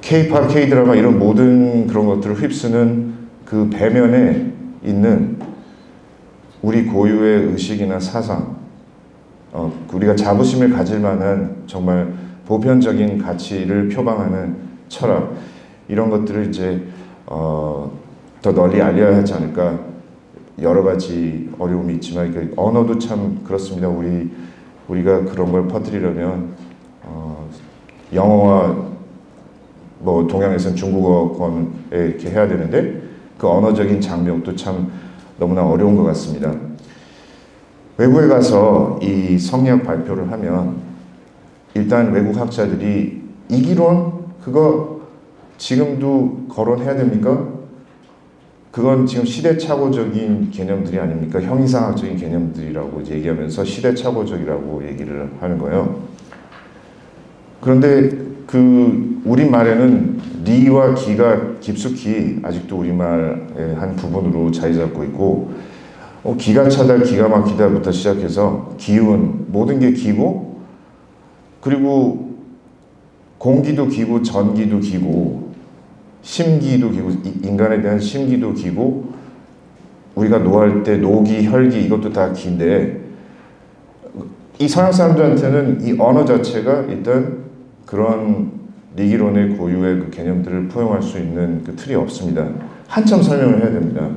K-팝, K-드라마 이런 모든 그런 것들을 휩쓰는 그 배면에 있는 우리 고유의 의식이나 사상, 우리가 자부심을 가질 만한 정말 보편적인 가치를 표방하는 철학, 이런 것들을 이제 더 널리 알려야 하지 않을까. 여러 가지 어려움이 있지만 그 언어도 참 그렇습니다. 우리가 그런 걸 퍼뜨리려면 영어와 뭐 동양에서는 중국어권에 이렇게 해야 되는데 그 언어적인 장벽도 참 너무나 어려운 것 같습니다. 외국에 가서 이 성리학 발표를 하면 일단 외국 학자들이 이기론 그거 지금도 거론해야 됩니까? 그건 지금 시대착오적인 개념들이 아닙니까? 형이상학적인 개념들이라고 얘기하면서 시대착오적이라고 얘기를 하는 거예요. 그런데 그 우리말에는 리와 기가 깊숙이 아직도 우리말의 한 부분으로 자리 잡고 있고 기가 차다, 기가 막히다부터 시작해서 기운, 모든 게 기고 그리고 공기도 기고 전기도 기고 심기도 기고 인간에 대한 심기도 기고 우리가 노할 때 노기, 혈기 이것도 다 기인데 이 서양 사람들한테는 이 언어 자체가 일단 그런 리기론의 고유의 그 개념들을 포용할 수 있는 그 틀이 없습니다. 한참 설명을 해야 됩니다.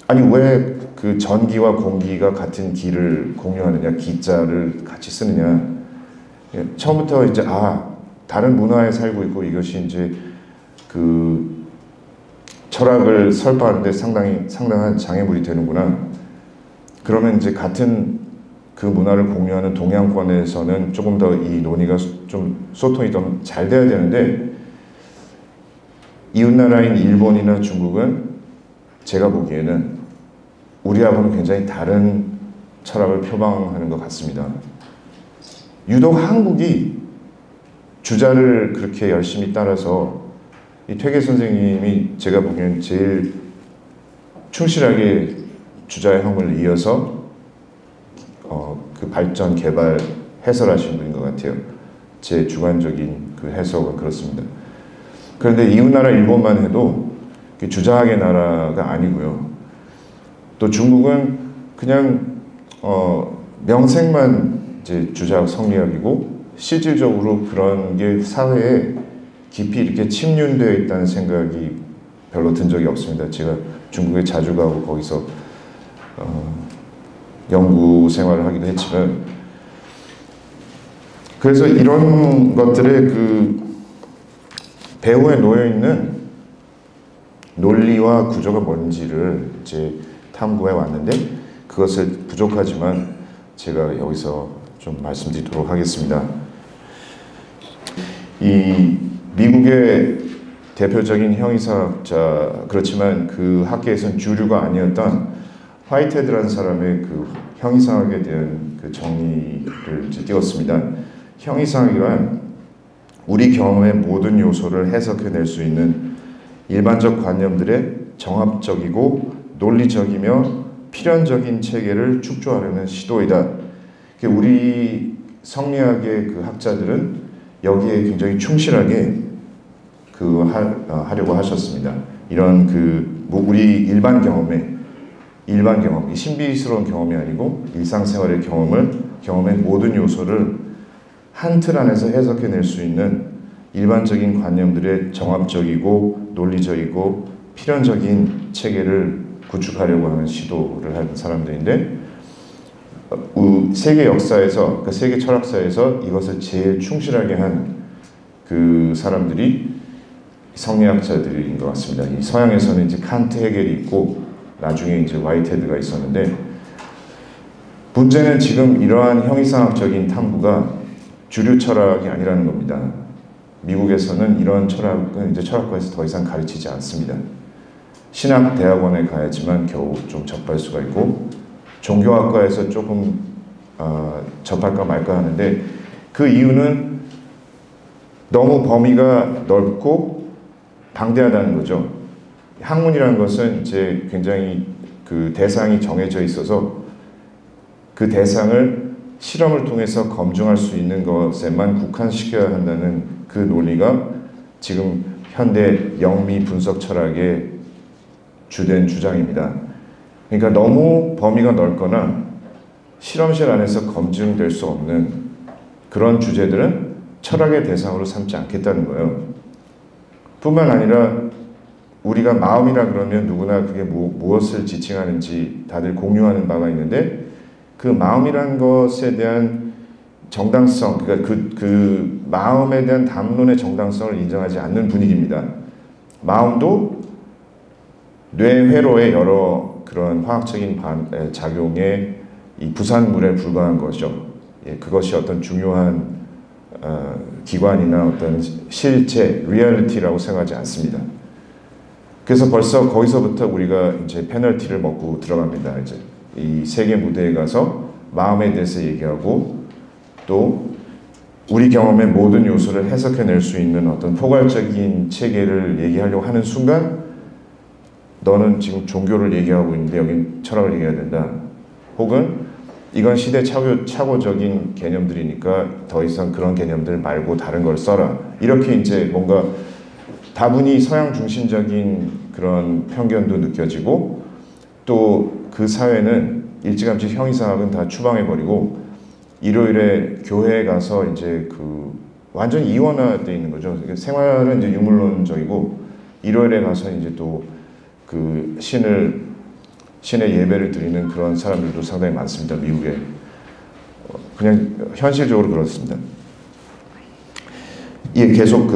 아니 왜 그 전기와 공기가 같은 기를 공유하느냐, 기자를 같이 쓰느냐. 처음부터 이제 다른 문화에 살고 있고 이것이 이제 그 철학을 설파하는데 상당한 장애물이 되는구나. 그러면 이제 같은 그 문화를 공유하는 동양권에서는 조금 더 이 논의가 좀 소통이 좀 잘 돼야 되는데 이웃나라인 일본이나 중국은 제가 보기에는 우리하고는 굉장히 다른 철학을 표방하는 것 같습니다. 유독 한국이 주자를 그렇게 열심히 따라서 이 퇴계 선생님이 제가 보기엔 제일 충실하게 주자의 형을 이어서 그 발전, 개발, 해설하신 분인 것 같아요. 제 주관적인 그 해석은 그렇습니다. 그런데 이웃나라 일본만 해도 주자학의 나라가 아니고요. 또 중국은 그냥 명색만 이제 주자학 성리학이고 실질적으로 그런 게 사회에 깊이 이렇게 침륜되어 있다는 생각이 별로 든 적이 없습니다. 제가 중국에 자주 가고 거기서 연구 생활을 하기도 했지만 그래서 이런 것들의 그 배후에 놓여 있는 논리와 구조가 뭔지를 이제 탐구해 왔는데 그것을 부족하지만 제가 여기서 좀 말씀드리도록 하겠습니다. 이 미국의 대표적인 형이사학자 그렇지만 그 학계에서는 주류가 아니었던 화이트헤드라는 사람의 그 형이상학에 대한 그 정의를 이제 띄웠습니다. 형이상학이란 우리 경험의 모든 요소를 해석해낼 수 있는 일반적 관념들의 정합적이고 논리적이며 필연적인 체계를 축조하려는 시도이다. 우리 성리학의 그 학자들은 여기에 굉장히 충실하게 하려고 하셨습니다. 이런 우리 일반 경험, 이 신비스러운 경험이 아니고 일상생활의 경험의 모든 요소를 한 틀 안에서 해석해낼 수 있는 일반적인 관념들의 정합적이고 논리적이고 필연적인 체계를 구축하려고 하는 시도를 한 사람들인데 세계 역사에서, 세계 철학사에서 이것을 제일 충실하게 한 그 사람들이 성리학자들인 것 같습니다. 이 서양에서는 이제 칸트, 헤겔이 있고 나중에 이제 화이트헤드가 있었는데 문제는 지금 이러한 형이상학적인 탐구가 주류 철학이 아니라는 겁니다. 미국에서는 이런 철학은 이제 철학과에서 더 이상 가르치지 않습니다. 신학 대학원에 가야지만 겨우 좀 접할 수가 있고 종교학과에서 조금 접할까 말까 하는데 그 이유는 너무 범위가 넓고 방대하다는 거죠. 학문이라는 것은 이제 굉장히 그 대상이 정해져 있어서 그 대상을 실험을 통해서 검증할 수 있는 것에만 국한시켜야 한다는 그 논리가 지금 현대 영미 분석 철학의 주된 주장입니다. 그러니까 너무 범위가 넓거나 실험실 안에서 검증될 수 없는 그런 주제들은 철학의 대상으로 삼지 않겠다는 거예요. 뿐만 아니라 우리가 마음이라 그러면 누구나 그게 무엇을 지칭하는지 다들 공유하는 바가 있는데, 그 마음이라는 것에 대한 정당성, 그러니까 그 마음에 대한 담론의 정당성을 인정하지 않는 분위기입니다. 마음도 뇌회로의 여러 그런 화학적인 작용의 이 부산물에 불과한 거죠. 그것이 어떤 중요한 기관이나 어떤 실체, 리얼리티라고 생각하지 않습니다. 그래서 벌써 거기서부터 우리가 이제 페널티를 먹고 들어갑니다. 이제 이 세계 무대에 가서 마음에 대해서 얘기하고 또 우리 경험의 모든 요소를 해석해낼 수 있는 어떤 포괄적인 체계를 얘기하려고 하는 순간 너는 지금 종교를 얘기하고 있는데 여긴 철학을 얘기해야 된다. 혹은 이건 시대착오적인 개념들이니까 더 이상 그런 개념들 말고 다른 걸 써라. 이렇게 이제 뭔가 다분히 서양 중심적인 그런 편견도 느껴지고, 또 그 사회는 일찌감치 형이상학은 다 추방해버리고 일요일에 교회에 가서 이제 완전히 이원화되어 있는 거죠. 생활은 이제 유물론적이고 일요일에 가서 이제 또 신의 예배를 드리는 그런 사람들도 상당히 많습니다. 미국에. 그냥 현실적으로 그렇습니다. 계속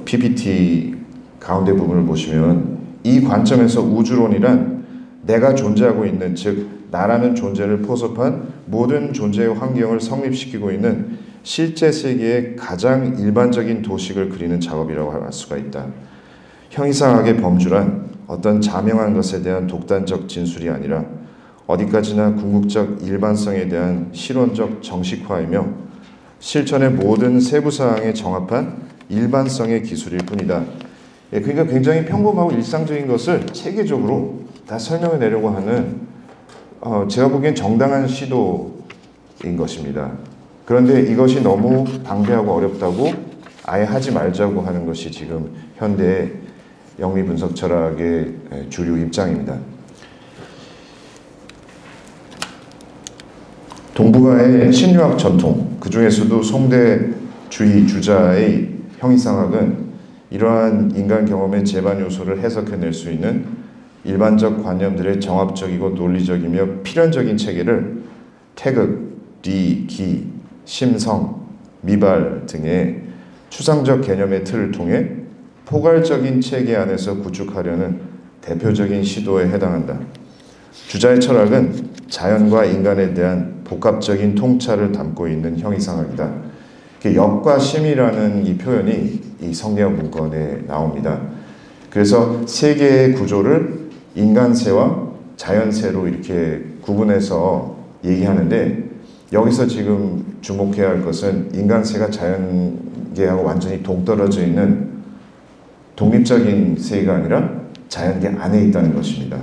PPT 가운데 부분을 보시면 이 관점에서 우주론이란 내가 존재하고 있는, 즉 나라는 존재를 포섭한 모든 존재의 환경을 성립시키고 있는 실제 세계의 가장 일반적인 도식을 그리는 작업이라고 할 수가 있다. 형이상학의 범주란 어떤 자명한 것에 대한 독단적 진술이 아니라 어디까지나 궁극적 일반성에 대한 실론적 정식화이며 실천의 모든 세부사항에 정합한 일반성의 기술일 뿐이다. 그러니까 굉장히 평범하고 일상적인 것을 체계적으로 다 설명해 내려고 하는 제가 보기엔 정당한 시도인 것입니다. 그런데 이것이 너무 방대하고 어렵다고 아예 하지 말자고 하는 것이 지금 현대의 영미 분석 철학의 주류 입장입니다. 동북아의 신유학 전통, 그 중에서도 송대주의 주자의 형이상학은 이러한 인간 경험의 재반 요소를 해석해낼 수 있는 일반적 관념들의 정합적이고 논리적이며 필연적인 체계를 태극, 리, 기, 심성, 미발 등의 추상적 개념의 틀을 통해 포괄적인 체계 안에서 구축하려는 대표적인 시도에 해당한다. 주자의 철학은 자연과 인간에 대한 복합적인 통찰을 담고 있는 형이상학이다. 역과 심이라는 이 표현이 이 성리학 문건에 나옵니다. 그래서 세계의 구조를 인간세와 자연세로 이렇게 구분해서 얘기하는데, 여기서 지금 주목해야 할 것은 인간세가 자연계하고 완전히 동떨어져 있는 독립적인 세계가 아니라 자연계 안에 있다는 것입니다.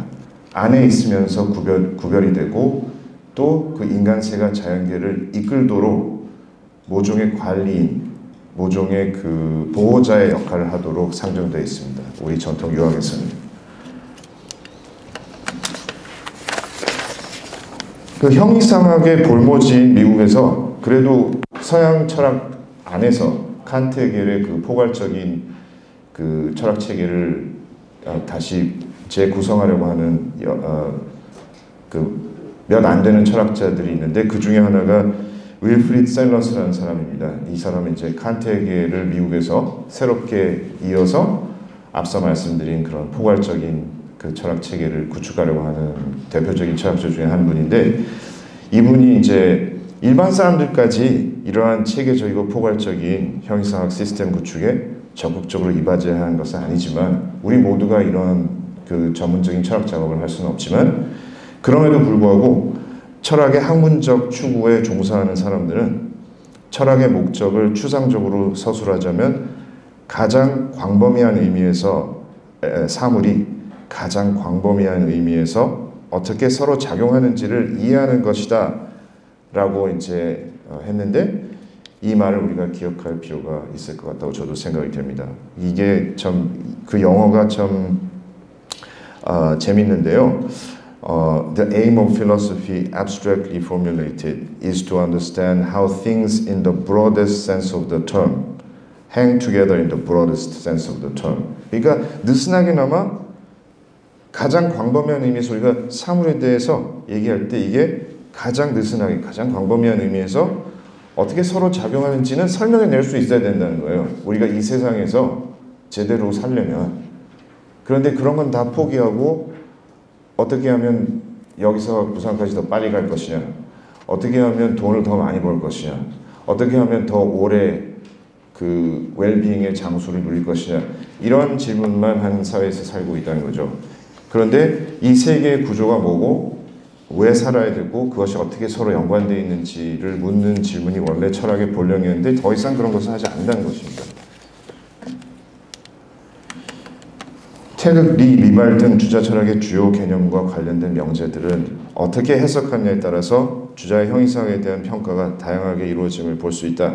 안에 있으면서 구별이 되고 또 그 인간세가 자연계를 이끌도록 모종의 관리인, 모종의 보호자의 역할을 하도록 상정되어 있습니다. 우리 전통 유학에서는. 형이상학의 볼모지인 미국에서 그래도 서양 철학 안에서 칸트의 포괄적인 철학 체계를 다시 재구성하려고 하는 몇 안 되는 철학자들이 있는데, 그 중에 하나가 윌프리드 셀러스라는 사람입니다. 이 사람은 이제 칸트에게를 미국에서 새롭게 이어서 앞서 말씀드린 그런 포괄적인 철학 체계를 구축하려고 하는 대표적인 철학자 중에 한 분인데, 이분이 이제 일반 사람들까지 이러한 체계적이고 포괄적인 형이상학 시스템 구축에 적극적으로 이바지해야 하는 것은 아니지만, 우리 모두가 이런 전문적인 철학 작업을 할 수는 없지만, 그럼에도 불구하고 철학의 학문적 추구에 종사하는 사람들은 철학의 목적을 추상적으로 서술하자면 가장 광범위한 의미에서 사물이 가장 광범위한 의미에서 어떻게 서로 작용하는지를 이해하는 것이다 라고 이제 했는데, 이 말을 우리가 기억할 필요가 있을 것 같다고 저도 생각이 됩니다. 이게 참 그 영어가 참 재밌는데요. The aim of philosophy, abstractly formulated, is to understand how things in the broadest sense of the term hang together in the broadest sense of the term. 그러니까 느슨하게나마 가장 광범위한 의미에서 우리가 사물에 대해서 얘기할 때 이게 가장 느슨하게, 가장 광범위한 의미에서 어떻게 서로 작용하는지는 설명해 낼 수 있어야 된다는 거예요. 우리가 이 세상에서 제대로 살려면. 그런데 그런 건 다 포기하고 어떻게 하면 여기서 부산까지 더 빨리 갈 것이냐, 어떻게 하면 돈을 더 많이 벌 것이냐, 어떻게 하면 더 오래 그 웰빙의 장수를 누릴 것이냐, 이런 질문만 하는 사회에서 살고 있다는 거죠. 그런데 이 세계의 구조가 뭐고 왜 살아야 되고 그것이 어떻게 서로 연관되어 있는지를 묻는 질문이 원래 철학의 본령이었는데 더 이상 그런 것을 하지 않는다는 것입니다. 태극, 리, 리발 등 주자 철학의 주요 개념과 관련된 명제들은 어떻게 해석하느냐에 따라서 주자의 형이상에 대한 평가가 다양하게 이루어짐을 볼 수 있다.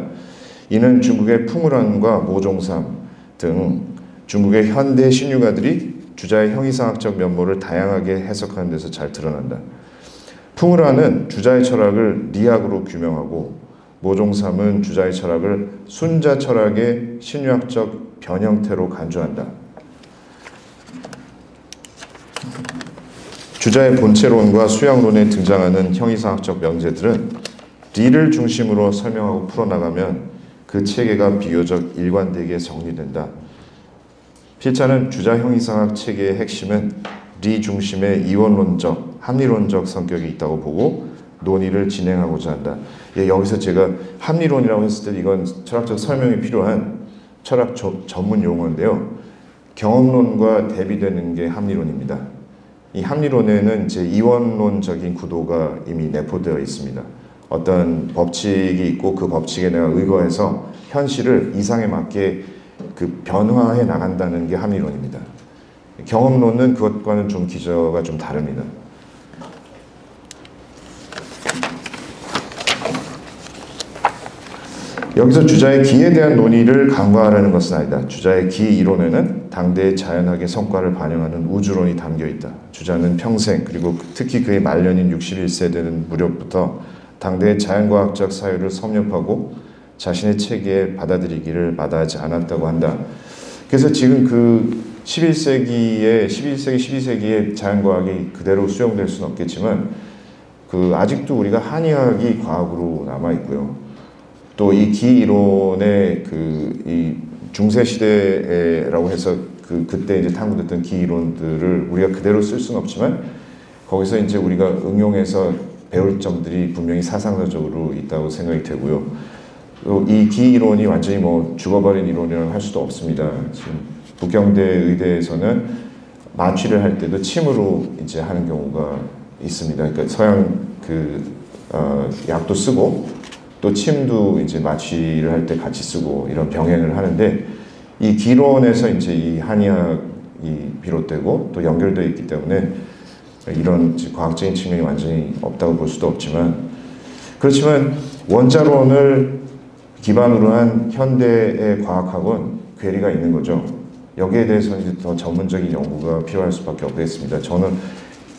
이는 중국의 푸무란과 모종삼 등 중국의 현대 신유가들이 주자의 형이상학적 면모를 다양하게 해석하는 데서 잘 드러난다. 푸무란은 주자의 철학을 리학으로 규명하고 모종삼은 주자의 철학을 순자 철학의 신유학적 변형태로 간주한다. 주자의 본체론과 수양론에 등장하는 형이상학적 명제들은 리를 중심으로 설명하고 풀어나가면 그 체계가 비교적 일관되게 정리된다. 필자는 주자 형이상학 체계의 핵심은 리 중심의 이원론적, 합리론적 성격이 있다고 보고 논의를 진행하고자 한다. 예, 여기서 제가 합리론이라고 했을 때 이건 철학적 설명이 필요한 철학 전문 용어인데요. 경험론과 대비되는 게 합리론입니다. 이 합리론에는 이제 이원론적인 구도가 이미 내포되어 있습니다. 어떤 법칙이 있고 그 법칙에 내가 의거해서 현실을 이상에 맞게 그 변화해 나간다는 게 합리론입니다. 경험론은 그것과는 좀 기저가 좀 다릅니다. 여기서 주자의 기에 대한 논의를 강화하라는 것은 아니다. 주자의 기 이론에는 당대의 자연학의 성과를 반영하는 우주론이 담겨 있다. 주자는 평생 그리고 특히 그의 말년인 61세 되는 무렵부터 당대의 자연과학적 사유를 섭렵하고 자신의 체계에 받아들이기를 마다하지 않았다고 한다. 그래서 지금 그 11세기, 12세기의 자연과학이 그대로 수용될 수는 없겠지만 그 아직도 우리가 한의학이 과학으로 남아있고요. 또 이 기 이론의 이 중세 시대라고 해서 그때 이제 탐구됐던 기 이론들을 우리가 그대로 쓸 수는 없지만 거기서 이제 우리가 응용해서 배울 점들이 분명히 사상사적으로 있다고 생각이 되고요. 또 이 기 이론이 완전히 뭐 죽어버린 이론이라고 할 수도 없습니다. 지금 북경대 의대에서는 마취를 할 때도 침으로 이제 하는 경우가 있습니다. 그러니까 서양 약도 쓰고 또 침도 이제 마취를 할 때 같이 쓰고 이런 병행을 하는데 이 기론에서 이제 이 한의학이 비롯되고 또 연결되어 있기 때문에 이런 과학적인 측면이 완전히 없다고 볼 수도 없지만 그렇지만 원자론을 기반으로 한 현대의 과학학은 괴리가 있는 거죠. 여기에 대해서는 이제 더 전문적인 연구가 필요할 수밖에 없겠습니다. 저는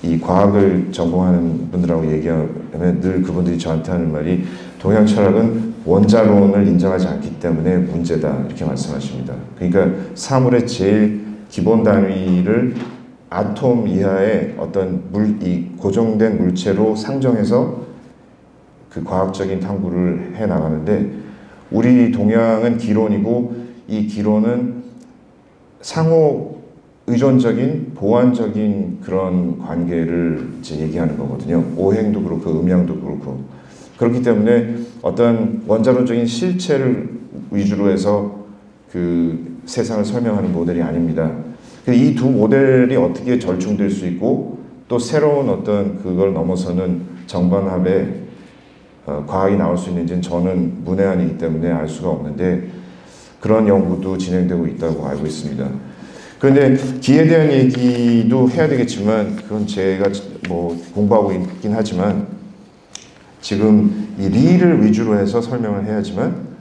이 과학을 전공하는 분들하고 얘기하면 늘 그분들이 저한테 하는 말이 동양 철학은 원자론을 인정하지 않기 때문에 문제다 이렇게 말씀하십니다. 그러니까 사물의 제일 기본 단위를 아톰 이하의 어떤 이 고정된 물체로 상정해서 그 과학적인 탐구를 해 나가는데 우리 동양은 기론이고 이 기론은 상호 의존적인 보완적인 그런 관계를 이제 얘기하는 거거든요. 오행도 그렇고 음양도 그렇고 그렇기 때문에 어떤 원자론적인 실체를 위주로 해서 그 세상을 설명하는 모델이 아닙니다. 이 두 모델이 어떻게 절충될 수 있고 또 새로운 어떤 그걸 넘어서는 정반합의 과학이 나올 수 있는지는 저는 문외한이기 때문에 알 수가 없는데 그런 연구도 진행되고 있다고 알고 있습니다. 그런데 기에 대한 얘기도 해야 되겠지만 그건 제가 뭐 공부하고 있긴 하지만 지금 이 리를 위주로 해서 설명을 해야지만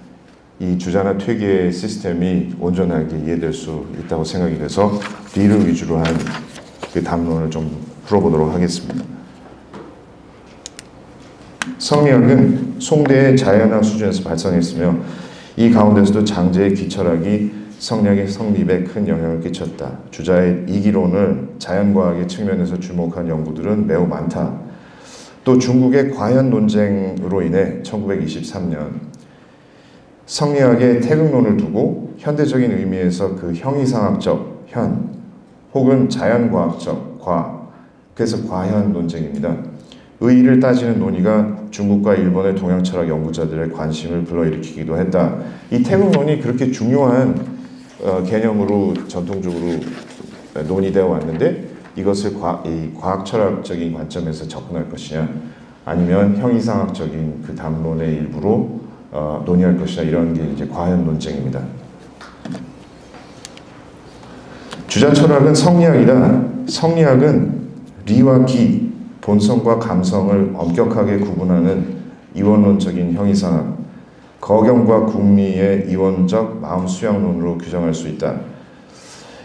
이 주자나 퇴계의 시스템이 온전하게 이해될 수 있다고 생각이 돼서 리를 위주로 한 그 담론을 좀 풀어보도록 하겠습니다. 성리학은 송대의 자연학 수준에서 발전했으며 이 가운데서도 장제의 기철학이 성리학의 성립에 큰 영향을 끼쳤다. 주자의 이기론을 자연과학의 측면에서 주목한 연구들은 매우 많다. 또 중국의 과연 논쟁으로 인해 1923년 성리학의 태극론을 두고 현대적인 의미에서 그 형이상학적 현 혹은 자연과학적 과, 그래서 과현 논쟁입니다. 의의를 따지는 논의가 중국과 일본의 동양철학 연구자들의 관심을 불러일으키기도 했다. 이 태극론이 그렇게 중요한 개념으로 전통적으로 논의되어 왔는데 이것을 과학철학적인 관점에서 접근할 것이냐 아니면 형이상학적인 그 담론의 일부로 논의할 것이냐 이런 게 이제 과연 논쟁입니다. 주자철학은 성리학이다. 성리학은 리와 기, 본성과 감성을 엄격하게 구분하는 이원론적인 형이상학, 거경과 궁리의 이원적 마음 수양론으로 규정할 수 있다.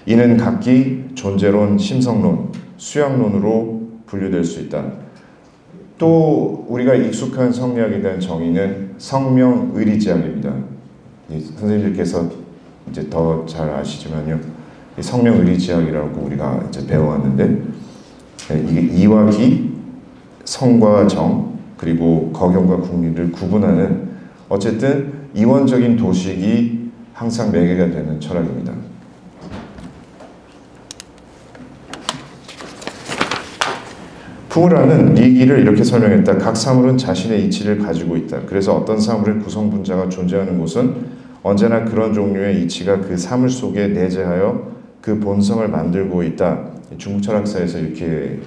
이는 각기 존재론, 심성론, 수양론으로 분류될 수 있다. 또 우리가 익숙한 성리학에 대한 정의는 성명의리지학입니다. 선생님들께서 이제 더 잘 아시지만요. 성명의리지학이라고 우리가 이제 배워왔는데 이게 이와 기, 성과 정, 그리고 거경과 궁리를 구분하는 어쨌든 이원적인 도식이 항상 매개가 되는 철학입니다. 푸우라는 리기를 이렇게 설명했다. 각 사물은 자신의 이치를 가지고 있다. 그래서 어떤 사물의 구성분자가 존재하는 곳은 언제나 그런 종류의 이치가 그 사물 속에 내재하여 그 본성을 만들고 있다. 중국 철학사에서 이렇게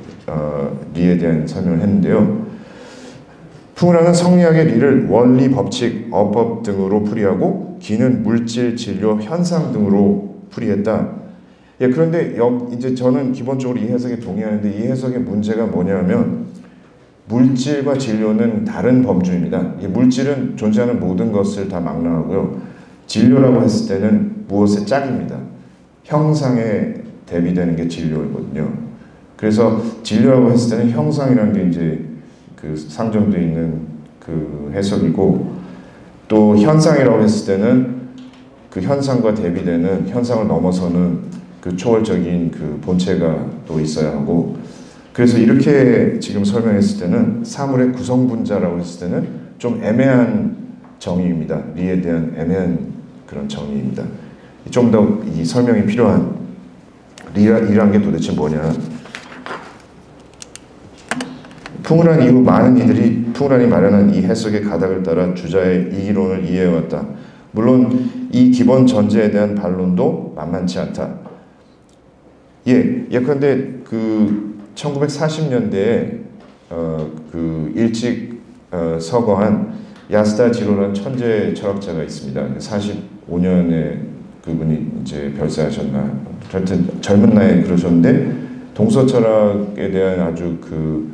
리에 대한 설명을 했는데요. 푸우라는 성리학의 리를 원리, 법칙, 어법 등으로 풀이하고 기는 물질, 진료, 현상 등으로 풀이했다. 예, 그런데 이제 저는 기본적으로 이 해석에 동의하는데 이 해석의 문제가 뭐냐면 물질과 진료는 다른 범주입니다. 이 물질은 존재하는 모든 것을 다 망라하고요. 진료라고 했을 때는 무엇의 짝입니다. 형상에 대비되는 게 진료이거든요. 그래서 진료라고 했을 때는 형상이라는 게 이제 그 상정되어 있는 그 해석이고 또 현상이라고 했을 때는 그 현상과 대비되는 현상을 넘어서는 그 초월적인 그 본체가 또 있어야 하고 그래서 이렇게 지금 설명했을 때는 사물의 구성분자라고 했을 때는 좀 애매한 정의입니다. 리에 대한 애매한 그런 정의입니다. 좀 더 이 설명이 필요한 리란 게 도대체 뭐냐. 푸우란 이후 많은 이들이 푸우란이 마련한 이 해석의 가닥을 따라 주자의 이기론을 이해해왔다. 물론 이 기본 전제에 대한 반론도 만만치 않다. 예컨대 그 1940년대에 그 일찍 서거한 야스다 지로라는 천재 철학자가 있습니다. 45년에 그분이 이제 별세하셨나. 하여튼 젊은 나이에 그러셨는데 동서 철학에 대한 아주 그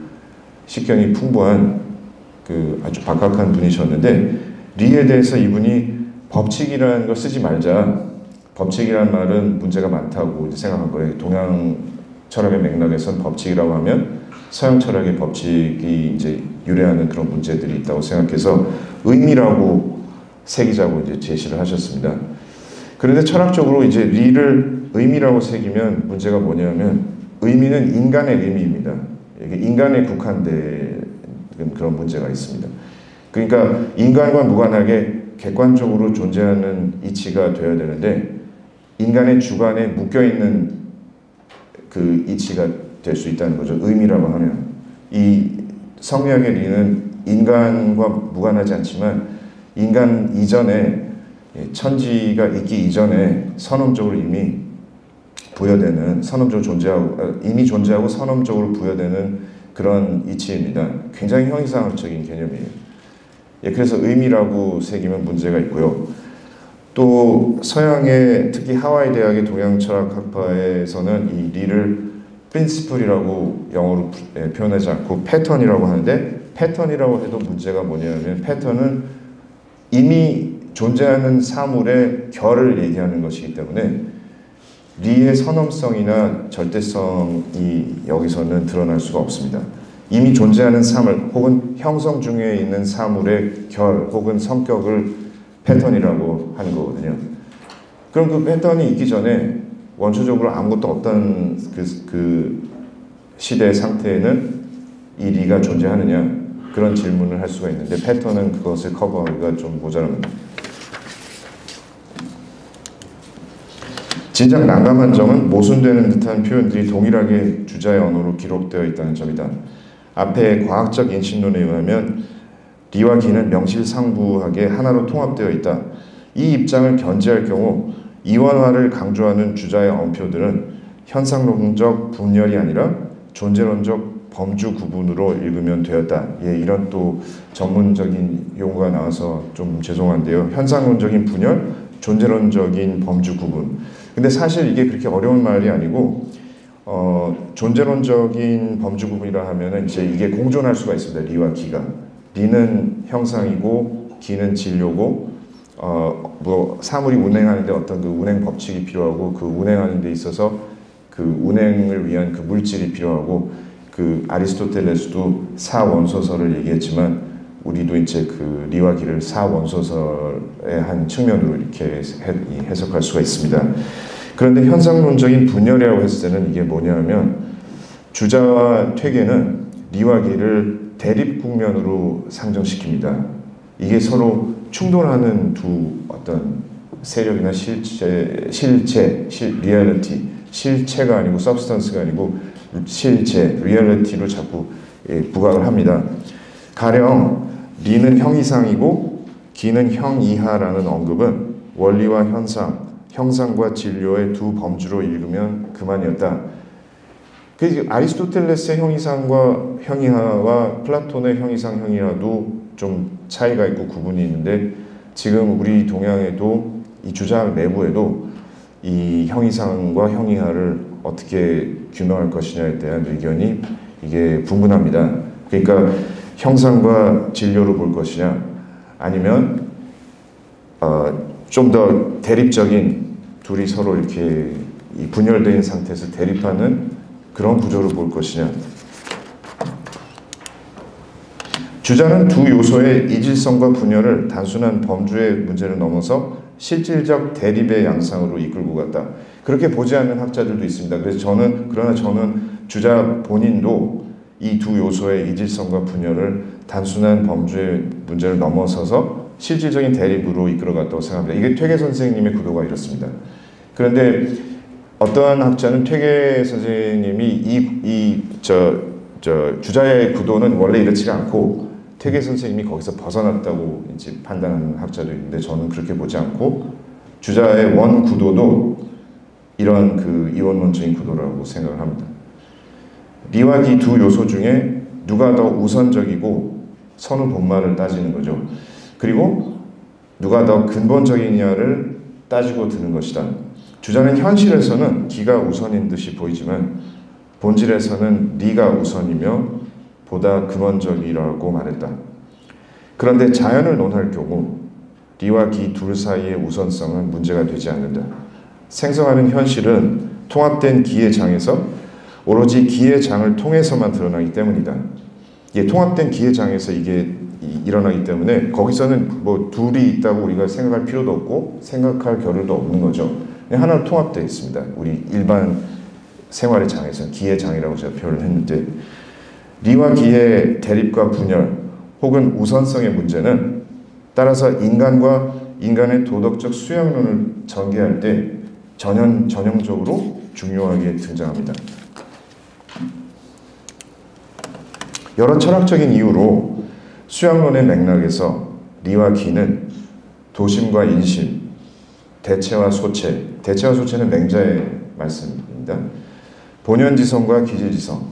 식견이 풍부한 그 아주 박학한 분이셨는데 리에 대해서 이분이 법칙이라는 걸 쓰지 말자. 법칙이라는 말은 문제가 많다고 생각한 거예요. 동양 철학의 맥락에선 법칙이라고 하면 서양 철학의 법칙이 이제 유래하는 그런 문제들이 있다고 생각해서 의미라고 새기자고 이제 제시를 하셨습니다. 그런데 철학적으로 이제 리를 의미라고 새기면 문제가 뭐냐면 의미는 인간의 의미입니다. 이게 인간에 국한된 그런 문제가 있습니다. 그러니까 인간과 무관하게 객관적으로 존재하는 이치가 되어야 되는데 인간의 주관에 묶여있는 그 이치가 될 수 있다는 거죠. 의미라고 하면. 이 성리학의 리는 인간과 무관하지 않지만 인간 이전에 천지가 있기 이전에 선언적으로 이미 부여되는 선언적으로 존재하고 이미 존재하고 선언적으로 부여되는 그런 이치입니다. 굉장히 형이상학적인 개념이에요. 그래서 의미라고 새기면 문제가 있고요. 또 서양의 특히 하와이 대학의 동양철학학파에서는 이 리를 프린시플이라고 영어로 표현하지 않고 패턴이라고 하는데 패턴이라고 해도 문제가 뭐냐면 패턴은 이미 존재하는 사물의 결을 얘기하는 것이기 때문에 리의 선엄성이나 절대성이 여기서는 드러날 수가 없습니다. 이미 존재하는 사물 혹은 형성 중에 있는 사물의 결 혹은 성격을 패턴이라고 하는 거거든요. 그럼 그 패턴이 있기 전에 원초적으로 아무것도 없던 그 시대의 상태에는 이 리가 존재하느냐, 그런 질문을 할 수가 있는데 패턴은 그것을 커버하기가 좀 모자랍니다. 진작 난감한 점은 모순되는 듯한 표현들이 동일하게 주자의 언어로 기록되어 있다는 점이다. 앞에 과학적 인신론에 의하면 리와 기는 명실상부하게 하나로 통합되어 있다. 이 입장을 견지할 경우 이원화를 강조하는 주자의 언표들은 현상론적 분열이 아니라 존재론적 범주 구분으로 읽으면 되었다. 예, 이런 또 전문적인 용어가 나와서 좀 죄송한데요. 현상론적인 분열, 존재론적인 범주 구분. 근데 사실 이게 그렇게 어려운 말이 아니고 존재론적인 범주 구분이라 하면은 이제 이게 공존할 수가 있습니다. 리와 기가. 리는 형상이고 기는 진료고 뭐 사물이 운행하는데 어떤 그 운행 법칙이 필요하고 그 운행하는 데 있어서 그 운행을 위한 그 물질이 필요하고 그 아리스토텔레스도 사원소설을 얘기했지만 우리도 이제 그 리와 기를 사원소설의 한 측면으로 이렇게 해석할 수가 있습니다. 그런데 현상론적인 분열이라고 했을 때는 이게 뭐냐면 주자와 퇴계는 리와 기를 대립 국면으로 상정시킵니다. 이게 서로 충돌하는 두 어떤 세력이나 리얼리티, 실체가 아니고 substance가 아니고 실체, 리얼리티로 자꾸 부각을 합니다. 가령 리는 형이상이고 기는 형이하라는 언급은 원리와 현상, 형상과 진료의 두 범주로 읽으면 그만이었다. 아리스토텔레스의 형이상과 형이하와 플라톤의 형이상, 형이하도 좀 차이가 있고 구분이 있는데 지금 우리 동양에도 이 주자 내부에도 이 형이상과 형이하를 어떻게 규명할 것이냐에 대한 의견이 이게 분분합니다. 그러니까 형상과 진료로 볼 것이냐 아니면 좀 더 대립적인 둘이 서로 이렇게 분열된 상태에서 대립하는 그런 구조로 볼 것이냐. 주자는 두 요소의 이질성과 분열을 단순한 범주의 문제를 넘어서 실질적 대립의 양상으로 이끌고 갔다. 그렇게 보지 않는 학자들도 있습니다. 그러나 저는 주자 본인도 이 두 요소의 이질성과 분열을 단순한 범주의 문제를 넘어서서 실질적인 대립으로 이끌어갔다고 생각합니다. 이게 퇴계 선생님의 구도가 이렇습니다. 그런데 어떠한 학자는 퇴계 선생님이 주자의 구도는 원래 이렇지가 않고 퇴계 선생님이 거기서 벗어났다고 이제 판단하는 학자도 있는데 저는 그렇게 보지 않고 주자의 원 구도도 이런 그 이원론적인 구도라고 생각을 합니다. 리와 기 두 요소 중에 누가 더 우선적이고 선후 본말을 따지는 거죠. 그리고 누가 더 근본적이냐를 따지고 드는 것이다. 주자는 현실에서는 기가 우선인 듯이 보이지만 본질에서는 리가 우선이며 보다 근원적이라고 말했다. 그런데 자연을 논할 경우 리와 기 둘 사이의 우선성은 문제가 되지 않는다. 생성하는 현실은 통합된 기의 장에서 오로지 기의 장을 통해서만 드러나기 때문이다. 통합된 기의 장에서 이게 일어나기 때문에 거기서는 뭐 둘이 있다고 우리가 생각할 필요도 없고 생각할 겨를도 없는 거죠. 하나로 통합되어 있습니다. 우리 일반 생활의 장에서는 기의 장이라고 제가 표현을 했는데 리와 기의 대립과 분열 혹은 우선성의 문제는 따라서 인간과 인간의 도덕적 수양론을 전개할 때 전형적으로 중요하게 등장합니다. 여러 철학적인 이유로 수양론의 맥락에서 리와 기는 도심과 인심, 대체와 소체, 대체와 소체는 맹자의 말씀입니다. 본연지성과 기질지성,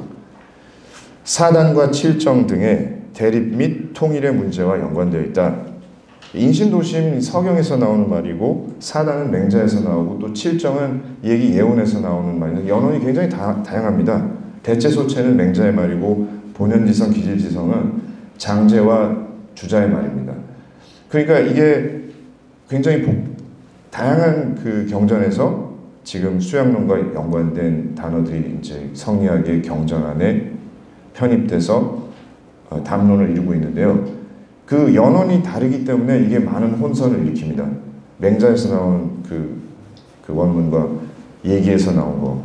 사단과 칠정 등의 대립 및 통일의 문제와 연관되어 있다. 인심도심 서경에서 나오는 말이고 사단은 맹자에서 나오고 또 칠정은 얘기 예운에서 나오는 말인데 연원이 굉장히 다양합니다. 대체소체는 맹자의 말이고 본연지성, 기질지성은 장제와 주자의 말입니다. 그러니까 이게 굉장히 다양한 그 경전에서 지금 수양론과 연관된 단어들이 이제 성리학의 경전 안에 편입돼서 담론을 이루고 있는데요. 그 연원이 다르기 때문에 이게 많은 혼선을 일으킵니다. 맹자에서 나온 그 원문과 예기에서 나온 거,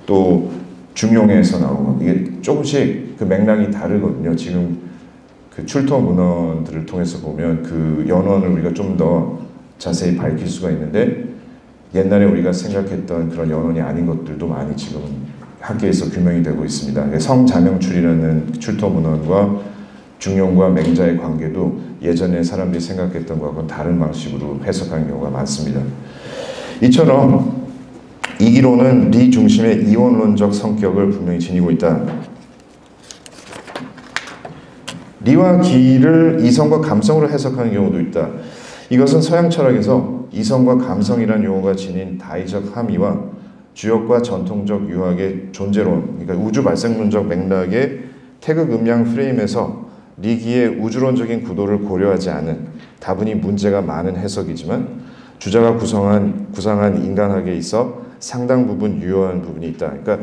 또 중용에서 나온 거, 이게 조금씩 그 맥락이 다르거든요. 지금 그 출토 문헌들을 통해서 보면 그 연원을 우리가 좀 더 자세히 밝힐 수가 있는데, 옛날에 우리가 생각했던 그런 연원이 아닌 것들도 많이 지금 학계에서 규명이 되고 있습니다. 성자명출이라는 출토 문헌과 중용과 맹자의 관계도 예전에 사람들이 생각했던 것과는 다른 방식으로 해석하는 경우가 많습니다. 이처럼 이기론은 리 중심의 이원론적 성격을 분명히 지니고 있다. 리와 기를 이성과 감성으로 해석하는 경우도 있다. 이것은 서양 철학에서 이성과 감성이란 용어가 지닌 다의적 함의와 주역과 전통적 유학의 존재론, 그러니까 우주 발생론적 맥락의 태극 음양 프레임에서 리기의 우주론적인 구도를 고려하지 않은 다분히 문제가 많은 해석이지만, 주자가 구상한 인간학에 있어 상당 부분 유효한 부분이 있다. 그러니까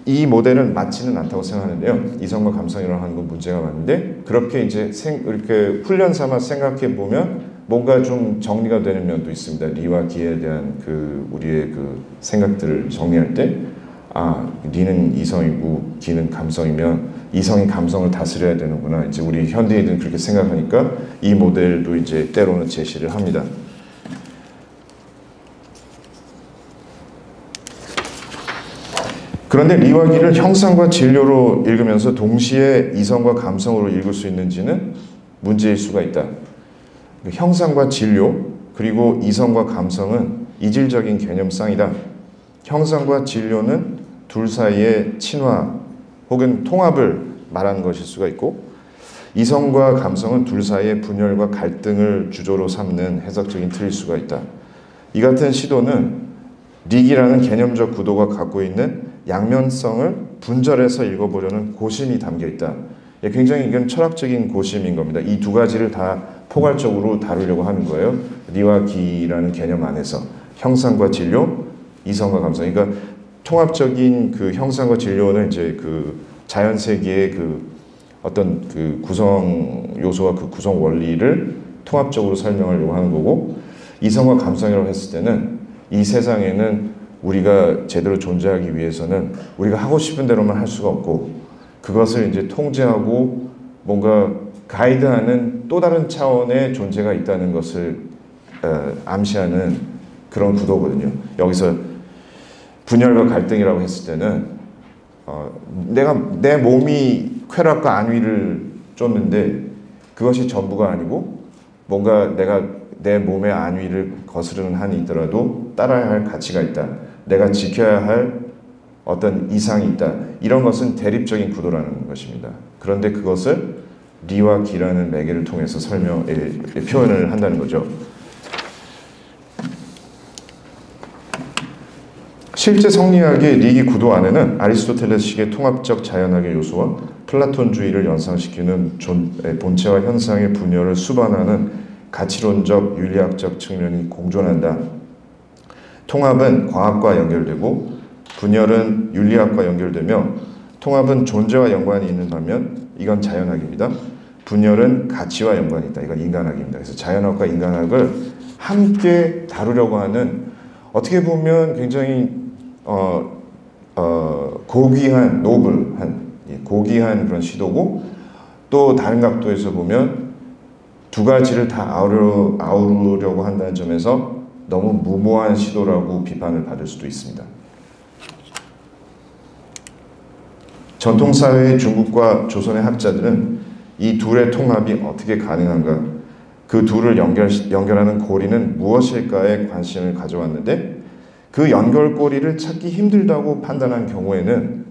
이 모델은 맞지는 않다고 생각하는데요. 이성과 감성이라고 하는 건 문제가 많은데, 그렇게 이제 이렇게 훈련 삼아 생각해 보면 뭔가 좀 정리가 되는 면도 있습니다. 리와 기에 대한 그 우리의 그 생각들을 정리할 때, 리는 이성이고 기는 감성이면 이성이 감성을 다스려야 되는구나. 이제 우리 현대인들은 그렇게 생각하니까 이 모델도 이제 때로는 제시를 합니다. 그런데 리와 기를 형상과 진료로 읽으면서 동시에 이성과 감성으로 읽을 수 있는지는 문제일 수가 있다. 형상과 진료 그리고 이성과 감성은 이질적인 개념상이다. 형상과 진료는 둘 사이의 친화 혹은 통합을 말하는 것일 수가 있고, 이성과 감성은 둘 사이의 분열과 갈등을 주조로 삼는 해석적인 틀일 수가 있다. 이 같은 시도는 리기라는 개념적 구도가 갖고 있는 양면성을 분절해서 읽어보려는 고심이 담겨 있다. 굉장히 이건 철학적인 고심인 겁니다. 이 두 가지를 다 포괄적으로 다루려고 하는 거예요. 리와 기라는 개념 안에서 형상과 진료, 이성과 감성. 그러니까 통합적인 그 형상과 진료는 이제 그 자연 세계의 그 어떤 그 구성 요소와 그 구성 원리를 통합적으로 설명하려고 하는 거고, 이성과 감성이라고 했을 때는 이 세상에는 우리가 제대로 존재하기 위해서는 우리가 하고 싶은 대로만 할 수가 없고, 그것을 이제 통제하고 뭔가 가이드하는 또 다른 차원의 존재가 있다는 것을 암시하는 그런 구도거든요. 여기서 분열과 갈등이라고 했을 때는 내 몸이 쾌락과 안위를 쫓는데 그것이 전부가 아니고, 뭔가 내가 내 몸의 안위를 거스르는 한이 있더라도 따라야 할 가치가 있다. 내가 지켜야 할 어떤 이상이 있다. 이런 것은 대립적인 구도라는 것입니다. 그런데 그것을 리와 기라는 매개를 통해서 표현을 한다는 거죠. 실제 성리학의 리기 구도 안에는 아리스토텔레스식의 통합적 자연학의 요소와 플라톤주의를 연상시키는 본체와 현상의 분열을 수반하는 가치론적 윤리학적 측면이 공존한다. 통합은 과학과 연결되고 분열은 윤리학과 연결되며, 통합은 존재와 연관이 있는 반면 이건 자연학입니다. 분열은 가치와 연관이 있다. 이건 인간학입니다. 그래서 자연학과 인간학을 함께 다루려고 하는, 어떻게 보면 굉장히 고귀한, 노블한, 고귀한 그런 시도고, 또 다른 각도에서 보면 두 가지를 다 아우르려고 한다는 점에서 너무 무모한 시도라고 비판을 받을 수도 있습니다. 전통사회의 중국과 조선의 학자들은 이 둘의 통합이 어떻게 가능한가, 그 둘을 연결하는 고리는 무엇일까에 관심을 가져왔는데, 그 연결고리를 찾기 힘들다고 판단한 경우에는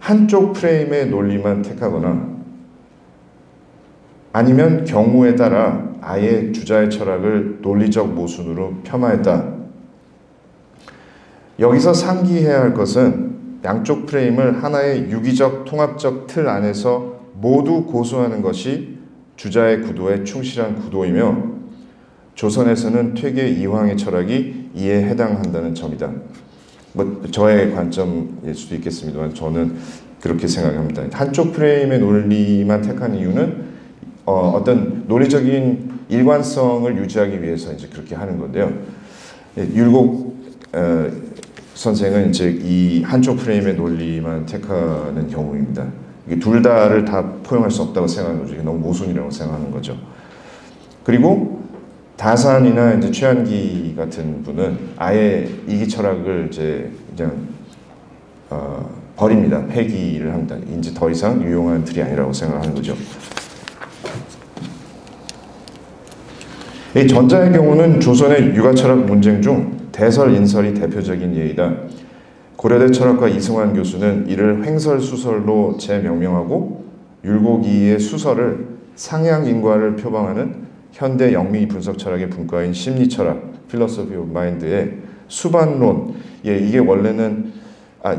한쪽 프레임의 논리만 택하거나, 아니면 경우에 따라 아예 주자의 철학을 논리적 모순으로 폄하했다. 여기서 상기해야 할 것은 양쪽 프레임을 하나의 유기적 통합적 틀 안에서 모두 고수하는 것이 주자의 구도에 충실한 구도이며, 조선에서는 퇴계 이황의 철학이 이에 해당한다는 점이다. 뭐 저의 관점일 수도 있겠습니다만 저는 그렇게 생각합니다. 한쪽 프레임의 논리만 택한 이유는 어떤 논리적인 일관성을 유지하기 위해서 이제 그렇게 하는 건데요. 율곡 선생은 이제 이 한쪽 프레임의 논리만 택하는 경우입니다. 둘 다를 다 포용할 수 없다고 생각하는 거죠. 이게 너무 모순이라고 생각하는 거죠. 그리고 다산이나 이제 최한기 같은 분은 아예 이기 철학을 이제 그냥 버립니다. 폐기를 합니다. 이제 더 이상 유용한 틀이 아니라고 생각하는 거죠. 이 전자의 경우는 조선의 육아철학 문쟁 중 대설인설이 대표적인 예이다. 고려대 철학과 이승환 교수는 이를 횡설수설로 재명명하고 율곡이의 수설을 상향인과를 표방하는 현대 영미 분석 철학의 분과인 심리철학 (Philosophy of Mind의) 수반론, 이게 원래는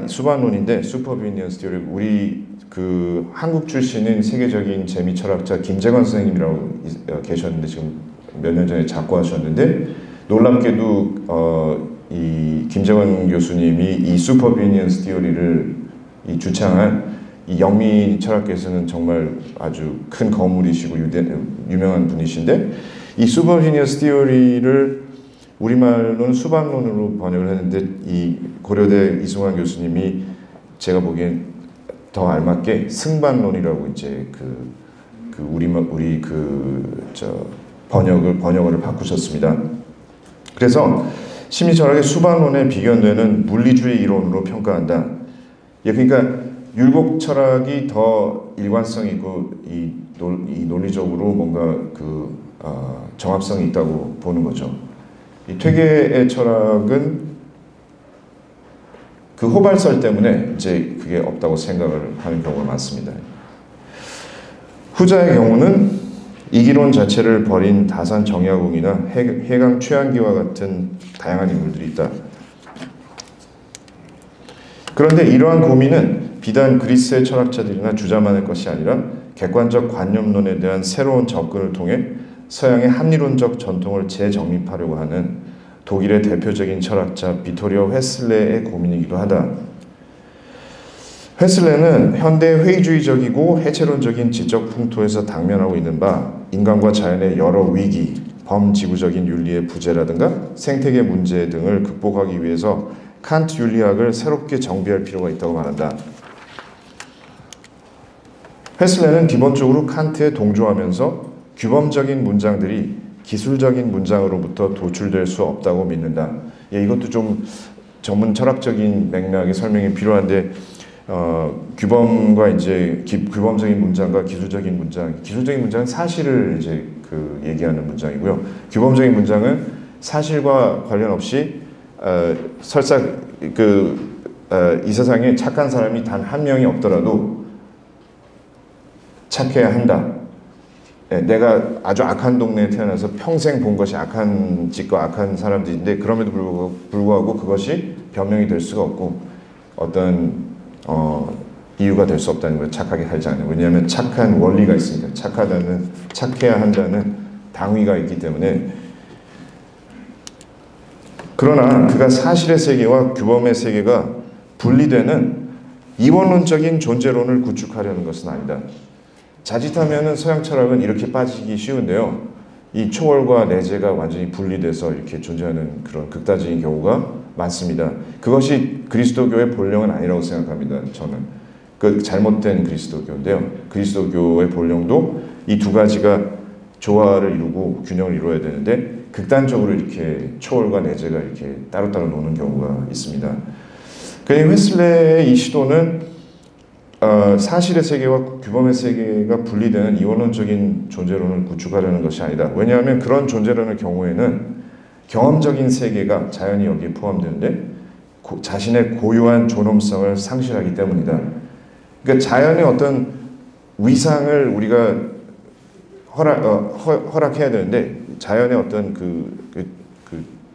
수반론인데 Supervenience Theory, 우리 그 한국 출신인 세계적인 재미 철학자 김재관 선생님이라고 계셨는데 지금 몇 년 전에 작고하셨는데, 놀랍게도 이 김재관 교수님이 이 Supervenience Theory를 주창한 이 영미 철학계에서는 정말 아주 큰 거물이시고 유명한 분이신데, 이 Supervenience Theory를 우리말로는 수반론으로 번역을 했는데 이 고려대 이승환 교수님이 제가 보기엔 더 알맞게 승반론이라고 이제 우리 번역어를 바꾸셨습니다. 그래서 심리철학의 수반론에 비견되는 물리주의 이론으로 평가한다. 그러니까 율곡 철학이 더 일관성 있고 이 논리적으로 뭔가 정합성이 있다고 보는 거죠. 이 퇴계의 철학은 그 호발설 때문에 이제 그게 없다고 생각을 하는 경우가 많습니다. 후자의 경우는 이기론 자체를 버린 다산 정약용이나 해강 최한기와 같은 다양한 인물들이 있다. 그런데 이러한 고민은 비단 그리스의 철학자들이나 주자만의 것이 아니라 객관적 관념론에 대한 새로운 접근을 통해 서양의 합리론적 전통을 재정립하려고 하는 독일의 대표적인 철학자 비토리오 회슬레의 고민이기도 하다. 회슬레는 현대 회의주의적이고 해체론적인 지적 풍토에서 당면하고 있는 바 인간과 자연의 여러 위기, 범지구적인 윤리의 부재라든가 생태계 문제 등을 극복하기 위해서 칸트 윤리학을 새롭게 정비할 필요가 있다고 말한다. 회슬레는 기본적으로 칸트에 동조하면서 규범적인 문장들이 기술적인 문장으로부터 도출될 수 없다고 믿는다. 이것도 좀 전문 철학적인 맥락의 설명이 필요한데, 규범과 이제 규범적인 문장과 기술적인 문장은 사실을 이제 얘기하는 문장이고요. 규범적인 문장은 사실과 관련 없이 설사 이 세상에 착한 사람이 단 한 명이 없더라도 착해야 한다. 내가 아주 악한 동네에 태어나서 평생 본 것이 악한 짓과 악한 사람들인데 그럼에도 불구하고 그것이 변명이 될 수가 없고 어떤 이유가 될 수 없다는 거예요. 착하게 살지 않는. 왜냐하면 착한 원리가 있습니다. 착해야 한다는 당위가 있기 때문에. 그러나 그가 사실의 세계와 규범의 세계가 분리되는 이원론적인 존재론을 구축하려는 것은 아니다. 자칫하면 서양 철학은 이렇게 빠지기 쉬운데요. 이 초월과 내재가 완전히 분리돼서 이렇게 존재하는 그런 극단적인 경우가 많습니다. 그것이 그리스도교의 본령은 아니라고 생각합니다. 저는 그 잘못된 그리스도교인데요. 그리스도교의 본령도 이 두 가지가 조화를 이루고 균형을 이루어야 되는데 극단적으로 이렇게 초월과 내재가 이렇게 따로따로 노는 경우가 있습니다. 그러니 웨슬레의 이 시도는 사실의 세계와 규범의 세계가 분리되는 이원론적인 존재론을 구축하려는 것이 아니다. 왜냐하면 그런 존재론의 경우에는 경험적인 세계가 자연히 여기에 포함되는데 자신의 고유한 존엄성을 상실하기 때문이다. 그러니까 자연의 어떤 위상을 우리가 허락해야 되는데 자연의 어떤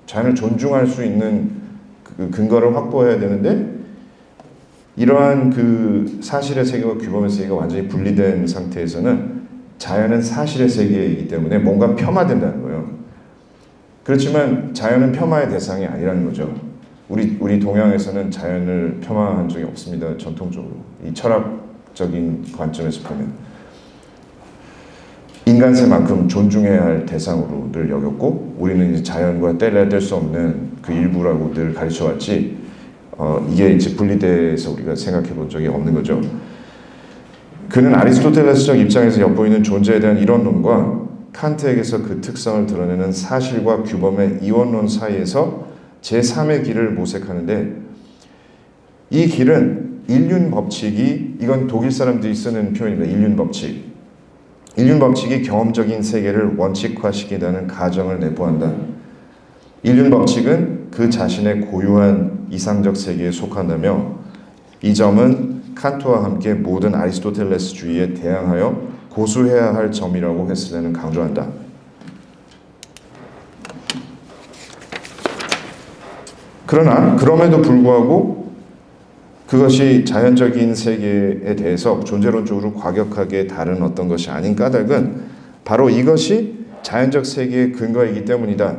자연을 존중할 수 있는 근거를 확보해야 되는데 이러한 사실의 세계와 규범의 세계가 완전히 분리된 상태에서는 자연은 사실의 세계이기 때문에 뭔가 폄하된다는 거예요. 그렇지만 자연은 폄하의 대상이 아니라는 거죠. 우리 동양에서는 자연을 폄하한 적이 없습니다. 전통적으로. 이 철학적인 관점에서 보면. 인간세만큼 존중해야 할 대상으로 늘 여겼고, 우리는 이제 자연과 뗄래야 뗄 수 없는 그 일부라고 늘 가르쳐왔지, 이게 이제 분리돼서 우리가 생각해 본 적이 없는 거죠. 그는 아리스토텔레스적 입장에서 엿보이는 존재에 대한 이론론과 칸트에게서 그 특성을 드러내는 사실과 규범의 이원론 사이에서 제3의 길을 모색하는데, 이 길은 인륜법칙이, 이건 독일 사람들이 쓰는 표현입니다. 인륜법칙. 인륜법칙이 경험적인 세계를 원칙화시키다는 가정을 내포한다. 인륜법칙은 그 자신의 고유한 이상적 세계에 속한다며, 이 점은 칸트와 함께 모든 아리스토텔레스주의에 대항하여 고수해야 할 점이라고 헤슬레는 강조한다. 그러나 그럼에도 불구하고 그것이 자연적인 세계에 대해서 존재론적으로 과격하게 다른 어떤 것이 아닌 까닭은 바로 이것이 자연적 세계의 근거이기 때문이다.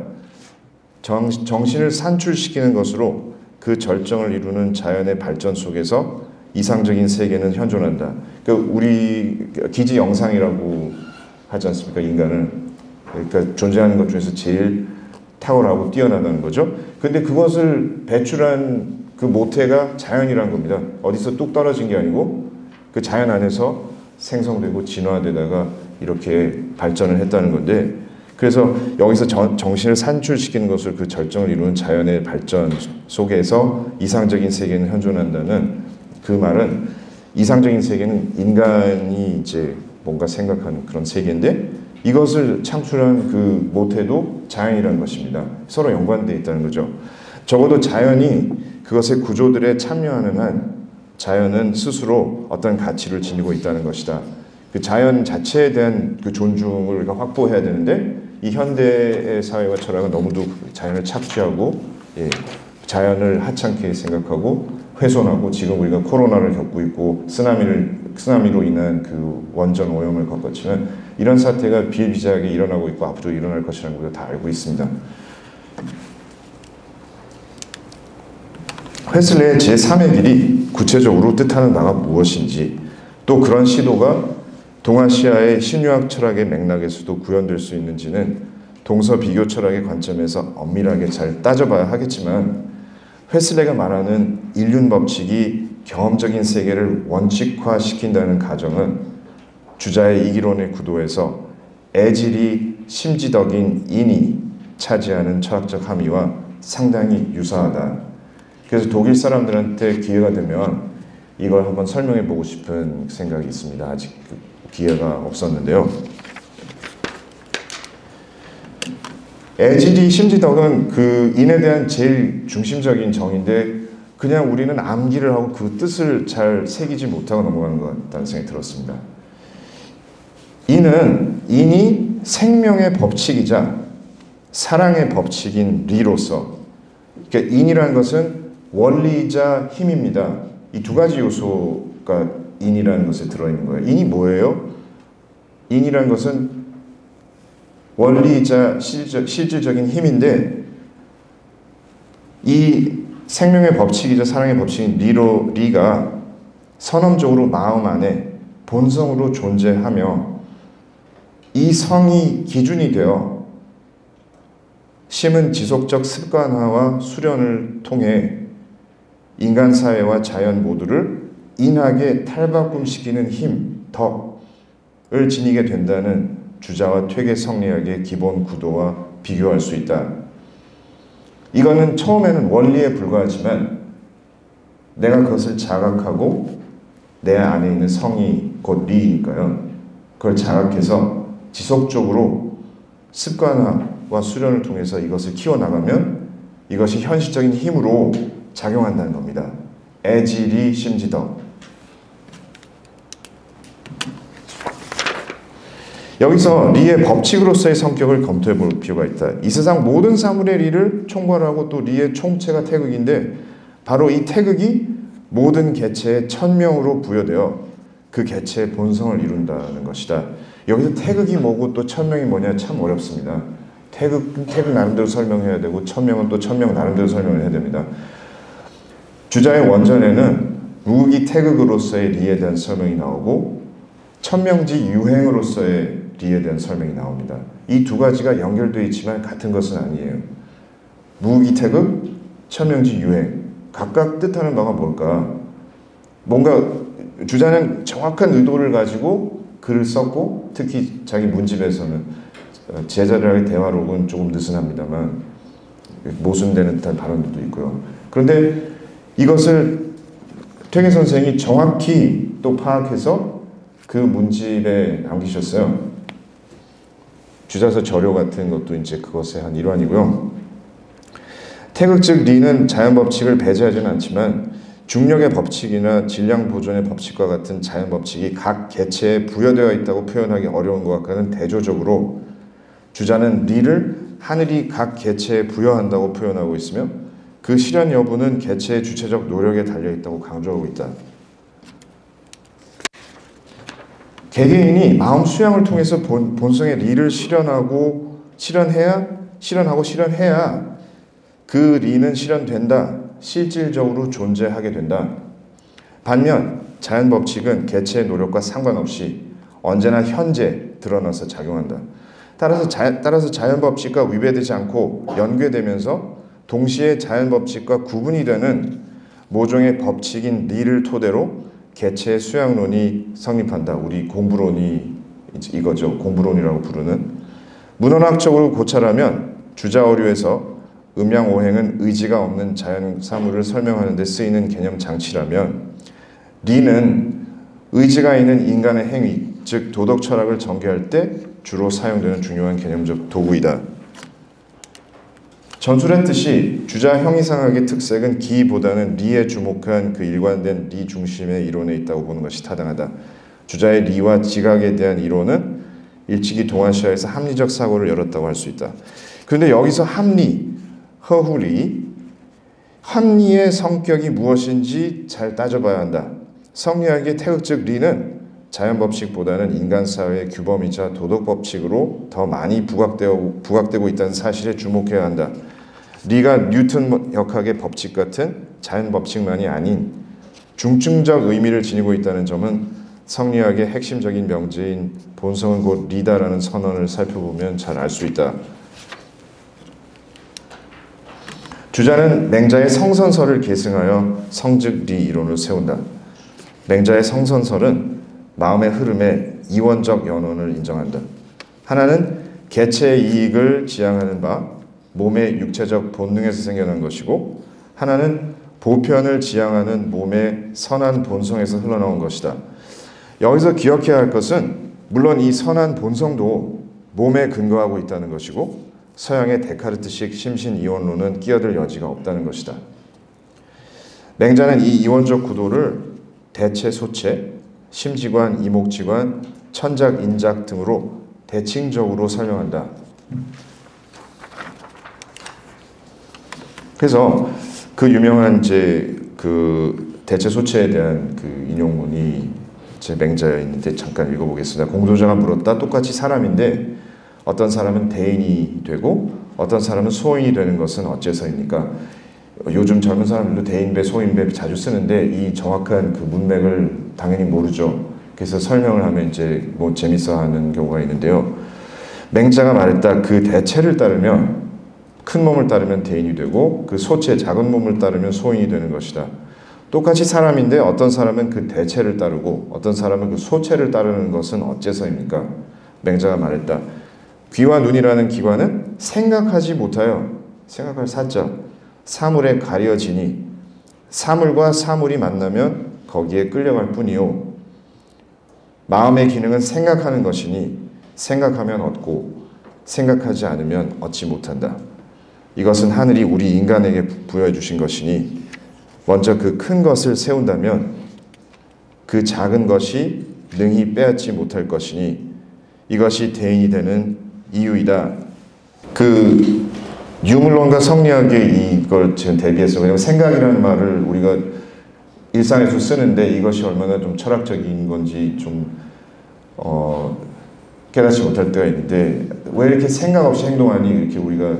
정신을 산출시키는 것으로 그 절정을 이루는 자연의 발전 속에서 이상적인 세계는 현존한다. 그러니까 우리 기지 영상이라고 하지 않습니까? 인간은. 그러니까 존재하는 것 중에서 제일 탁월하고 뛰어나다는 거죠. 근데 그것을 배출한 그 모태가 자연이라는 겁니다. 어디서 뚝 떨어진 게 아니고 그 자연 안에서 생성되고 진화되다가 이렇게 발전을 했다는 건데, 그래서 여기서 정신을 산출시키는 것을 그 절정을 이루는 자연의 발전 속에서 이상적인 세계는 현존한다는 그 말은, 이상적인 세계는 인간이 이제 뭔가 생각하는 그런 세계인데 이것을 창출한 그 모태도 자연이라는 것입니다. 서로 연관되어 있다는 거죠. 적어도 자연이 그것의 구조들에 참여하는 한 자연은 스스로 어떤 가치를 지니고 있다는 것이다. 그 자연 자체에 대한 그 존중을 우리가 확보해야 되는데, 이 현대의 사회와 철학은 너무도 자연을 착취하고, 자연을 하찮게 생각하고 훼손하고, 지금 우리가 코로나를 겪고 있고 쓰나미로 인한 그 원전 오염을 겪었지만 이런 사태가 비일비재하게 일어나고 있고 앞으로 일어날 것이라는 걸 다 알고 있습니다. 헤슬레의 제3의 길이 구체적으로 뜻하는 바가 무엇인지, 또 그런 시도가 동아시아의 신유학 철학의 맥락에서도 구현될 수 있는지는 동서비교 철학의 관점에서 엄밀하게 잘 따져봐야 하겠지만, 헤슬레가 말하는 인륜법칙이 경험적인 세계를 원칙화시킨다는 가정은 주자의 이기론의 구도에서 애질이 심지덕인 인이 차지하는 철학적 함의와 상당히 유사하다. 그래서 독일 사람들한테 기회가 되면 이걸 한번 설명해 보고 싶은 생각이 있습니다. 아직 기회가 없었는데요. 애질이 심지덕은 그 인에 대한 제일 중심적인 정의인데, 그냥 우리는 암기를 하고 그 뜻을 잘 새기지 못하고 넘어가는 것 같다는 생각이 들었습니다. 인이 생명의 법칙이자 사랑의 법칙인 리로서, 그러니까 인이라는 것은 원리이자 힘입니다. 이 두 가지 요소가 인이라는 것에 들어있는 거예요. 인이 뭐예요? 인이라는 것은 원리이자 실질적인 힘인데, 이 생명의 법칙이자 사랑의 법칙인 리가 선언적으로 마음 안에 본성으로 존재하며, 이 성이 기준이 되어 심은 지속적 습관화와 수련을 통해 인간 사회와 자연 모두를 인하게 탈바꿈시키는 힘, 덕을 지니게 된다는 주자와 퇴계 성리학의 기본 구도와 비교할 수 있다. 이거는 처음에는 원리에 불과하지만 내가 그것을 자각하고 내 안에 있는 성이 곧 리니까요. 그걸 자각해서 지속적으로 습관화와 수련을 통해서 이것을 키워나가면 이것이 현실적인 힘으로 작용한다는 겁니다. 애질이 심지덕. 여기서 리의 법칙으로서의 성격을 검토해 볼 필요가 있다. 이 세상 모든 사물의 리를 총괄하고 또 리의 총체가 태극인데, 바로 이 태극이 모든 개체의 천명으로 부여되어 그 개체의 본성을 이룬다는 것이다. 여기서 태극이 뭐고 또 천명이 뭐냐 참 어렵습니다. 태극 나름대로 설명해야 되고 천명은 또 천명 나름대로 설명을 해야 됩니다. 주자의 원전에는 무기 태극으로서의 리에 대한 설명이 나오고 천명지 유행으로서의 리에 대한 설명이 나옵니다. 이 두 가지가 연결되어 있지만 같은 것은 아니에요. 무기 태극, 천명지 유행 각각 뜻하는 바가 뭘까? 뭔가 주자는 정확한 의도를 가지고 글을 썼고 특히 자기 문집에서는 제자들과의 대화록은 조금 느슨합니다만 모순되는 듯한 발언들도 있고요. 그런데 이것을 퇴계 선생이 정확히 또 파악해서 그 문집에 남기셨어요. 주자서 저료 같은 것도 이제 그것의 한 일환이고요. 태극 즉 리는 자연 법칙을 배제하지는 않지만 중력의 법칙이나 질량 보존의 법칙과 같은 자연 법칙이 각 개체에 부여되어 있다고 표현하기 어려운 것과는 대조적으로 주자는 리를 하늘이 각 개체에 부여한다고 표현하고 있으며 그 실현 여부는 개체의 주체적 노력에 달려있다고 강조하고 있다. 개개인이 마음 수양을 통해서 본성의 리를 실현하고 실현해야 그 리는 실현된다. 실질적으로 존재하게 된다. 반면 자연 법칙은 개체의 노력과 상관없이 언제나 현재 드러나서 작용한다. 따라서 자연 법칙과 위배되지 않고 연계되면서 동시에 자연 법칙과 구분이 되는 모종의 법칙인 리를 토대로 개체의 수양론이 성립한다. 우리 공부론이 이거죠. 공부론이라고 부르는. 문헌학적으로 고찰하면 주자어류에서 음양오행은 의지가 없는 자연 사물을 설명하는 데 쓰이는 개념 장치라면 리는 의지가 있는 인간의 행위, 즉 도덕 철학을 전개할 때 주로 사용되는 중요한 개념적 도구이다. 전술했듯이 주자 형이상학의 특색은 기보다는 리에 주목한 그 일관된 리 중심의 이론에 있다고 보는 것이 타당하다. 주자의 리와 지각에 대한 이론은 일찍이 동아시아에서 합리적 사고를 열었다고 할 수 있다. 그런데 여기서 합리, 허후리, 합리의 성격이 무엇인지 잘 따져봐야 한다. 성리학의 태극적 리는 자연법칙보다는 인간사회의 규범이자 도덕법칙으로 더 많이 부각되고 있다는 사실에 주목해야 한다. 리가 뉴턴 역학의 법칙 같은 자연법칙만이 아닌 중증적 의미를 지니고 있다는 점은 성리학의 핵심적인 명제인 본성은 곧 리다라는 선언을 살펴보면 잘 알 수 있다. 주자는 맹자의 성선설을 계승하여 성즉리 이론을 세운다. 맹자의 성선설은 마음의 흐름에 이원적 연원을 인정한다. 하나는 개체의 이익을 지향하는 바, 몸의 육체적 본능에서 생겨난 것이고 하나는 보편을 지향하는 몸의 선한 본성에서 흘러나온 것이다. 여기서 기억해야 할 것은 물론 이 선한 본성도 몸에 근거하고 있다는 것이고 서양의 데카르트식 심신이원론은 끼어들 여지가 없다는 것이다. 맹자는 이 이원적 구도를 대체, 소체, 심지관, 이목지관, 천작, 인작 등으로 대칭적으로 설명한다. 그래서 그 유명한 이제 그 대체 소체에 대한 그 인용문이 제 맹자에 있는데 잠깐 읽어보겠습니다. 공도자가 물었다. 똑같이 사람인데 어떤 사람은 대인이 되고 어떤 사람은 소인이 되는 것은 어째서입니까? 요즘 젊은 사람들도 대인배, 소인배 자주 쓰는데 이 정확한 그 문맥을 당연히 모르죠. 그래서 설명을 하면 이제 뭐 재밌어하는 경우가 있는데요. 맹자가 말했다. 그 대체를 따르면 큰 몸을 따르면 대인이 되고 그 소체, 작은 몸을 따르면 소인이 되는 것이다. 똑같이 사람인데 어떤 사람은 그 대체를 따르고 어떤 사람은 그 소체를 따르는 것은 어째서입니까? 맹자가 말했다. 귀와 눈이라는 기관은 생각하지 못하여 생각할 사자 사물에 가려지니 사물과 사물이 만나면 거기에 끌려갈 뿐이요. 마음의 기능은 생각하는 것이니 생각하면 얻고 생각하지 않으면 얻지 못한다. 이것은 하늘이 우리 인간에게 부여해 주신 것이니 먼저 그 큰 것을 세운다면 그 작은 것이 능히 빼앗지 못할 것이니 이것이 대인이 되는 이유이다. 그 유물론과 성리학의 이걸 지금 대비해서 왜냐면 생각이라는 말을 우리가 일상에서 쓰는데 이것이 얼마나 좀 철학적인 건지 좀 깨닫지 못할 때가 있는데 왜 이렇게 생각 없이 행동하니? 이렇게 우리가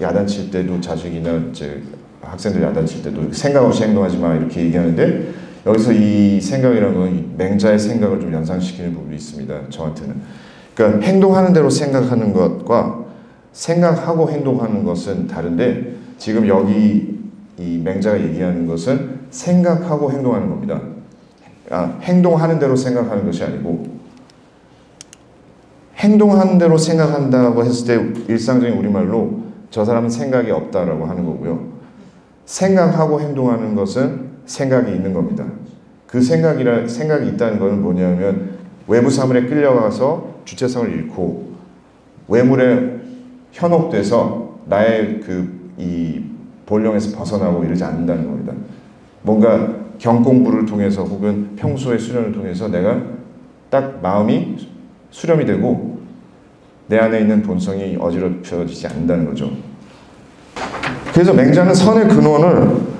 야단칠 때도 자식이나 이제 학생들 야단칠 때도 생각 없이 행동하지 마 이렇게 얘기하는데 여기서 이 생각이라는 건 맹자의 생각을 좀 연상시키는 부분이 있습니다. 저한테는. 그러니까 행동하는 대로 생각하는 것과 생각하고 행동하는 것은 다른데 지금 여기 이 맹자가 얘기하는 것은 생각하고 행동하는 겁니다. 행동하는 대로 생각하는 것이 아니고 행동하는 대로 생각한다고 했을 때 일상적인 우리말로 저 사람은 생각이 없다라고 하는 거고요. 생각하고 행동하는 것은 생각이 있는 겁니다. 그 생각이 있다는 것은 뭐냐면 외부 사물에 끌려가서 주체성을 잃고 외물에 현혹돼서 나의 이 본령에서 벗어나고 이러지 않는다는 겁니다. 뭔가 경공부를 통해서 혹은 평소의 수련을 통해서 내가 딱 마음이 수렴이 되고 내 안에 있는 본성이 어지럽혀지지 않는다는 거죠. 그래서 맹자는 선의 근원을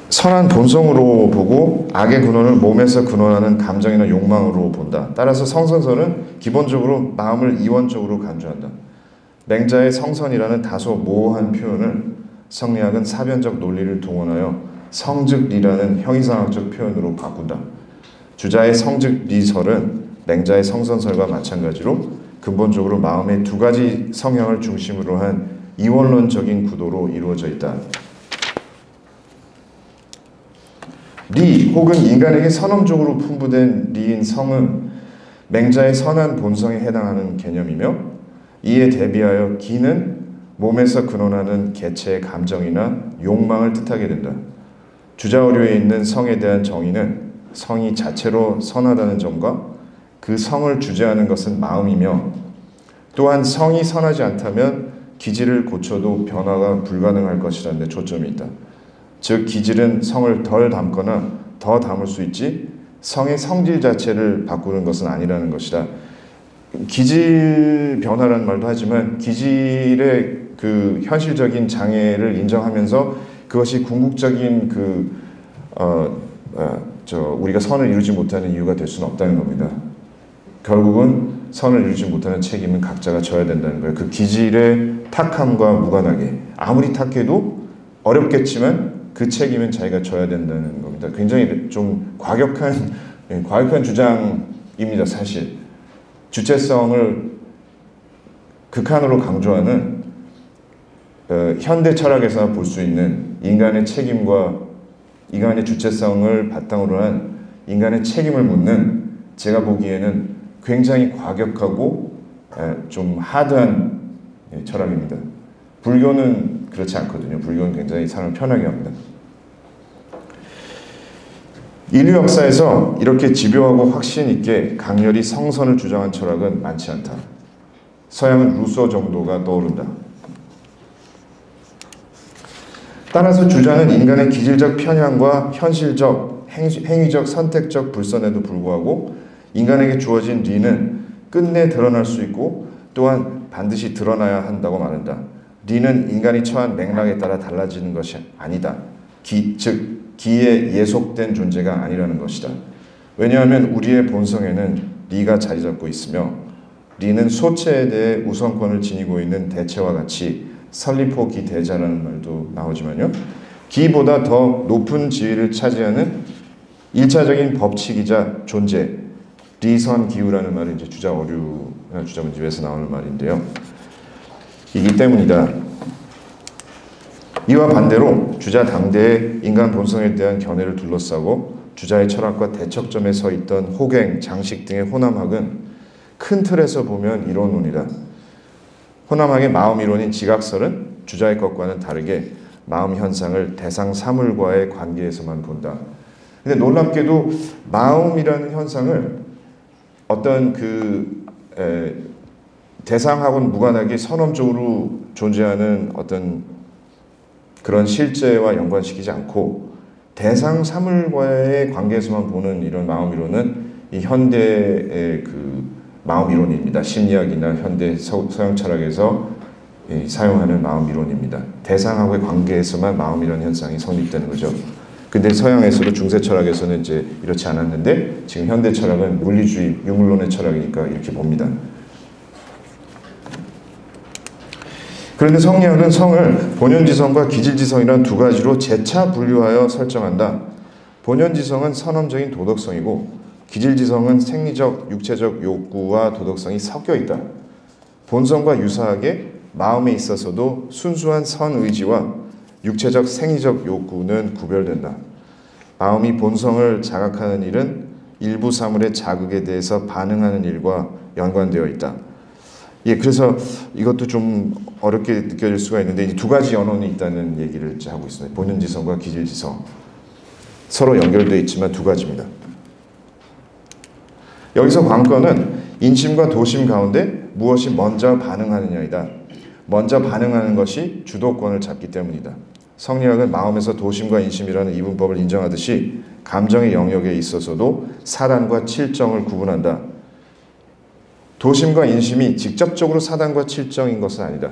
선한 본성으로 보고 악의 근원을 몸에서 근원하는 감정이나 욕망으로 본다. 따라서 성선설은 기본적으로 마음을 이원적으로 간주한다. 맹자의 성선이라는 다소 모호한 표현을 성리학은 사변적 논리를 동원하여 성즉리라는 형이상학적 표현으로 바꾼다. 주자의 성즉리설은 맹자의 성선설과 마찬가지로 근본적으로 마음의 두 가지 성향을 중심으로 한 이원론적인 구도로 이루어져 있다. 리 혹은 인간에게 선언적으로 풍부된 리인 성은 맹자의 선한 본성에 해당하는 개념이며 이에 대비하여 기는 몸에서 근원하는 개체의 감정이나 욕망을 뜻하게 된다. 주자어류에 있는 성에 대한 정의는 성이 자체로 선하다는 점과 그 성을 주재하는 것은 마음이며 또한 성이 선하지 않다면 기질을 고쳐도 변화가 불가능할 것이라는 데 초점이 있다. 즉 기질은 성을 덜 담거나 더 담을 수 있지 성의 성질 자체를 바꾸는 것은 아니라는 것이다. 기질 변화라는 말도 하지만 기질의 그 현실적인 장애를 인정하면서 그것이 궁극적인 우리가 선을 이루지 못하는 이유가 될 수는 없다는 겁니다. 결국은 선을 이루지 못하는 책임은 각자가 져야 된다는 거예요. 그 기질의 탁함과 무관하게 아무리 탁해도 어렵겠지만 그 책임은 자기가 져야 된다는 겁니다. 굉장히 좀 과격한 주장입니다. 사실 주체성을 극한으로 강조하는 현대 철학에서 볼 수 있는 인간의 책임과 인간의 주체성을 바탕으로 한 인간의 책임을 묻는 제가 보기에는 굉장히 과격하고 좀 하드한 철학입니다. 불교는 그렇지 않거든요. 불교는 굉장히 사람을 편하게 합니다. 인류 역사에서 이렇게 집요하고 확신 있게 강렬히 성선을 주장한 철학은 많지 않다. 서양은 루소 정도가 떠오른다. 따라서 주장은 인간의 기질적 편향과 현실적, 행위적, 선택적 불선에도 불구하고 인간에게 주어진 리는 끝내 드러날 수 있고 또한 반드시 드러나야 한다고 말한다. 리는 인간이 처한 맥락에 따라 달라지는 것이 아니다. 즉 기에 예속된 존재가 아니라는 것이다. 왜냐하면 우리의 본성에는 리가 자리 잡고 있으며 리는 소체에 대해 우선권을 지니고 있는 대체와 같이 설리포 기대자라는 말도 나오지만요. 기보다 더 높은 지위를 차지하는 일차적인 법칙이자 존재, 리선기후라는 말은 이제 주자어류나 주자문집에서 나오는 말인데요. 이기 때문이다. 이와 반대로 주자 당대의 인간 본성에 대한 견해를 둘러싸고 주자의 철학과 대척점에 서 있던 호갱, 장식 등의 호남학은 큰 틀에서 보면 이론론이다. 호남학의 마음이론인 지각설은 주자의 것과는 다르게 마음 현상을 대상 사물과의 관계에서만 본다. 근데 놀랍게도 마음이라는 현상을 어떤 대상하고는 무관하게 선언적으로 존재하는 어떤 그런 실제와 연관시키지 않고 대상 사물과의 관계에서만 보는 이런 마음이론은 이 현대의 마음이론입니다. 심리학이나 현대 서양 철학에서 사용하는 마음이론입니다. 대상하고의 관계에서만 마음이라는 현상이 성립되는 거죠. 근데 서양에서도 중세 철학에서는 이제 이렇지 않았는데 지금 현대 철학은 물리주의, 유물론의 철학이니까 이렇게 봅니다. 그런데 성리학은 성을 본연지성과 기질지성이란 두 가지로 재차 분류하여 설정한다. 본연지성은 선험적인 도덕성이고 기질지성은 생리적, 육체적 욕구와 도덕성이 섞여 있다. 본성과 유사하게 마음에 있어서도 순수한 선의지와 육체적, 생리적 욕구는 구별된다. 마음이 본성을 자각하는 일은 일부 사물의 자극에 대해서 반응하는 일과 연관되어 있다. 예, 그래서 이것도 좀 어렵게 느껴질 수가 있는데 이 두 가지 연원이 있다는 얘기를 하고 있습니다. 본연지성과 기질지성. 서로 연결되어 있지만 두 가지입니다. 여기서 관건은 인심과 도심 가운데 무엇이 먼저 반응하느냐이다. 먼저 반응하는 것이 주도권을 잡기 때문이다. 성리학은 마음에서 도심과 인심이라는 이분법을 인정하듯이 감정의 영역에 있어서도 사단과 칠정을 구분한다. 도심과 인심이 직접적으로 사단과 칠정인 것은 아니다.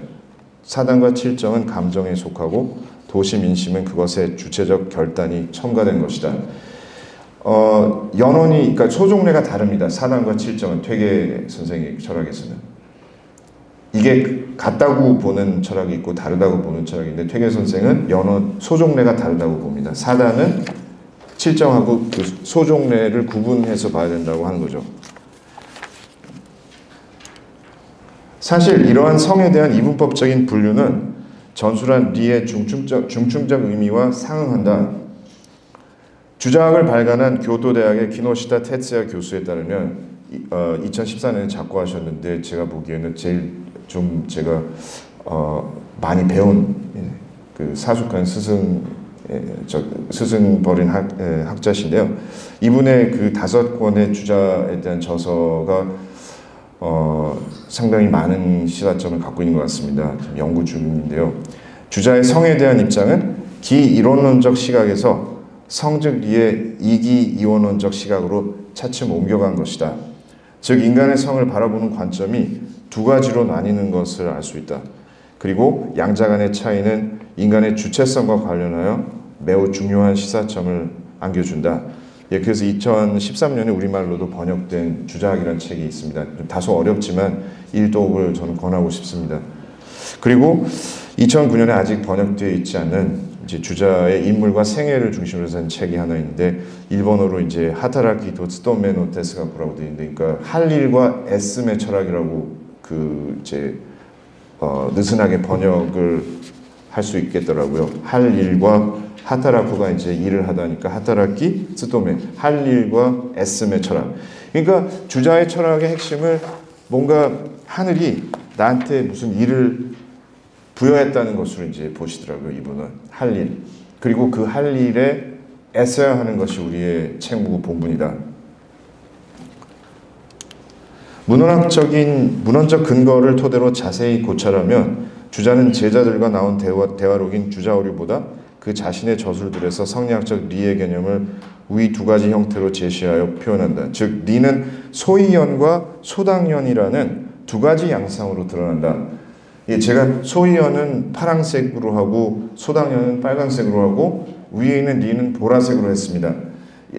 사단과 칠정은 감정에 속하고 도심, 인심은 그것의 주체적 결단이 첨가된 것이다. 연원이, 그러니까 소종례가 다릅니다. 사단과 칠정은 퇴계 선생의 철학에서는. 이게 같다고 보는 철학이 있고 다르다고 보는 철학이 있는데 퇴계 선생은 연원, 소종례가 다르다고 봅니다. 사단은 칠정하고 그 소종례를 구분해서 봐야 된다고 하는 거죠. 사실 이러한 성에 대한 이분법적인 분류는 전술한 리의 중충적 의미와 상응한다. 주자학을 발간한 교토대학의 키노시타 테츠야 교수에 따르면 2014년에 작고하셨는데 제가 보기에는 제일 좀 제가 많이 배운 그 사숙한 스승 버린 학자신데요. 이분의 그 5권의 주자에 대한 저서가 상당히 많은 시사점을 갖고 있는 것 같습니다. 연구 중인데요. 주자의 성에 대한 입장은 기이론론적 시각에서 성즉 리의 이기이원론적 시각으로 차츰 옮겨간 것이다. 즉 인간의 성을 바라보는 관점이 두 가지로 나뉘는 것을 알 수 있다. 그리고 양자 간의 차이는 인간의 주체성과 관련하여 매우 중요한 시사점을 안겨준다. 예, 그래서 2013년에 우리말로도 번역된 주자학이라는 책이 있습니다. 다소 어렵지만 일독을 저는 권하고 싶습니다. 그리고 2009년에 아직 번역되어 있지 않은 이제 주자의 인물과 생애를 중심으로 한 책이 하나 있는데 일본어로 이제 하타라키 도츠토메 노 테스가쿠라고 되어 있는데, 그러니까 할 일과 애씀의 철학이라고 그 이제 느슨하게 번역을 할 수 있겠더라고요. 할 일과 하타라쿠가 이제 일을 하다니까 하타라키 스토메, 할 일과 애씀의 철학. 그러니까 주자의 철학의 핵심을 뭔가 하늘이 나한테 무슨 일을 부여했다는 것으로 이제 보시더라고요. 이분은 할 일, 그리고 그 할 일에 애써야 하는 것이 우리의 책무고 본분이다. 문헌적 근거를 토대로 자세히 고찰하면 주자는 제자들과 나온 대화록인 주자오류보다 그 자신의 저술들에서 성리학적 리의 개념을 위 두 가지 형태로 제시하여 표현한다. 즉 리는 소이연과 소당연이라는 두 가지 양상으로 드러난다. 예, 제가 소이연은 파란색으로 하고 소당연은 빨간색으로 하고 위에 있는 리는 보라색으로 했습니다.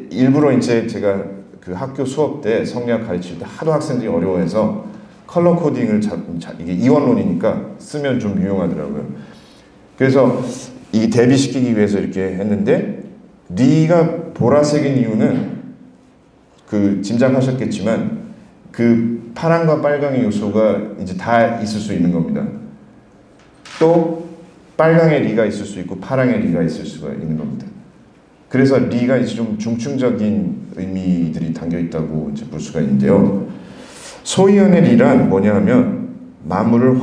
일부러 이제 제가 그 학교 수업 때 성리학 가르칠 때 하도 학생들이 어려워해서 컬러 코딩을 이게 이원론이니까 쓰면 좀 유용하더라고요. 그래서 이 대비시키기 위해서 이렇게 했는데, 리가 보라색인 이유는 그 짐작하셨겠지만 그 파란과 빨강의 요소가 이제 다 있을 수 있는 겁니다. 또 빨강의 리가 있을 수 있고 파랑의 리가 있을 수가 있는 겁니다. 그래서 리가 이제 좀 중충적인 의미들이 담겨 있다고 이제 볼 수가 있는데요. 소이연의 리란 뭐냐 하면 만물을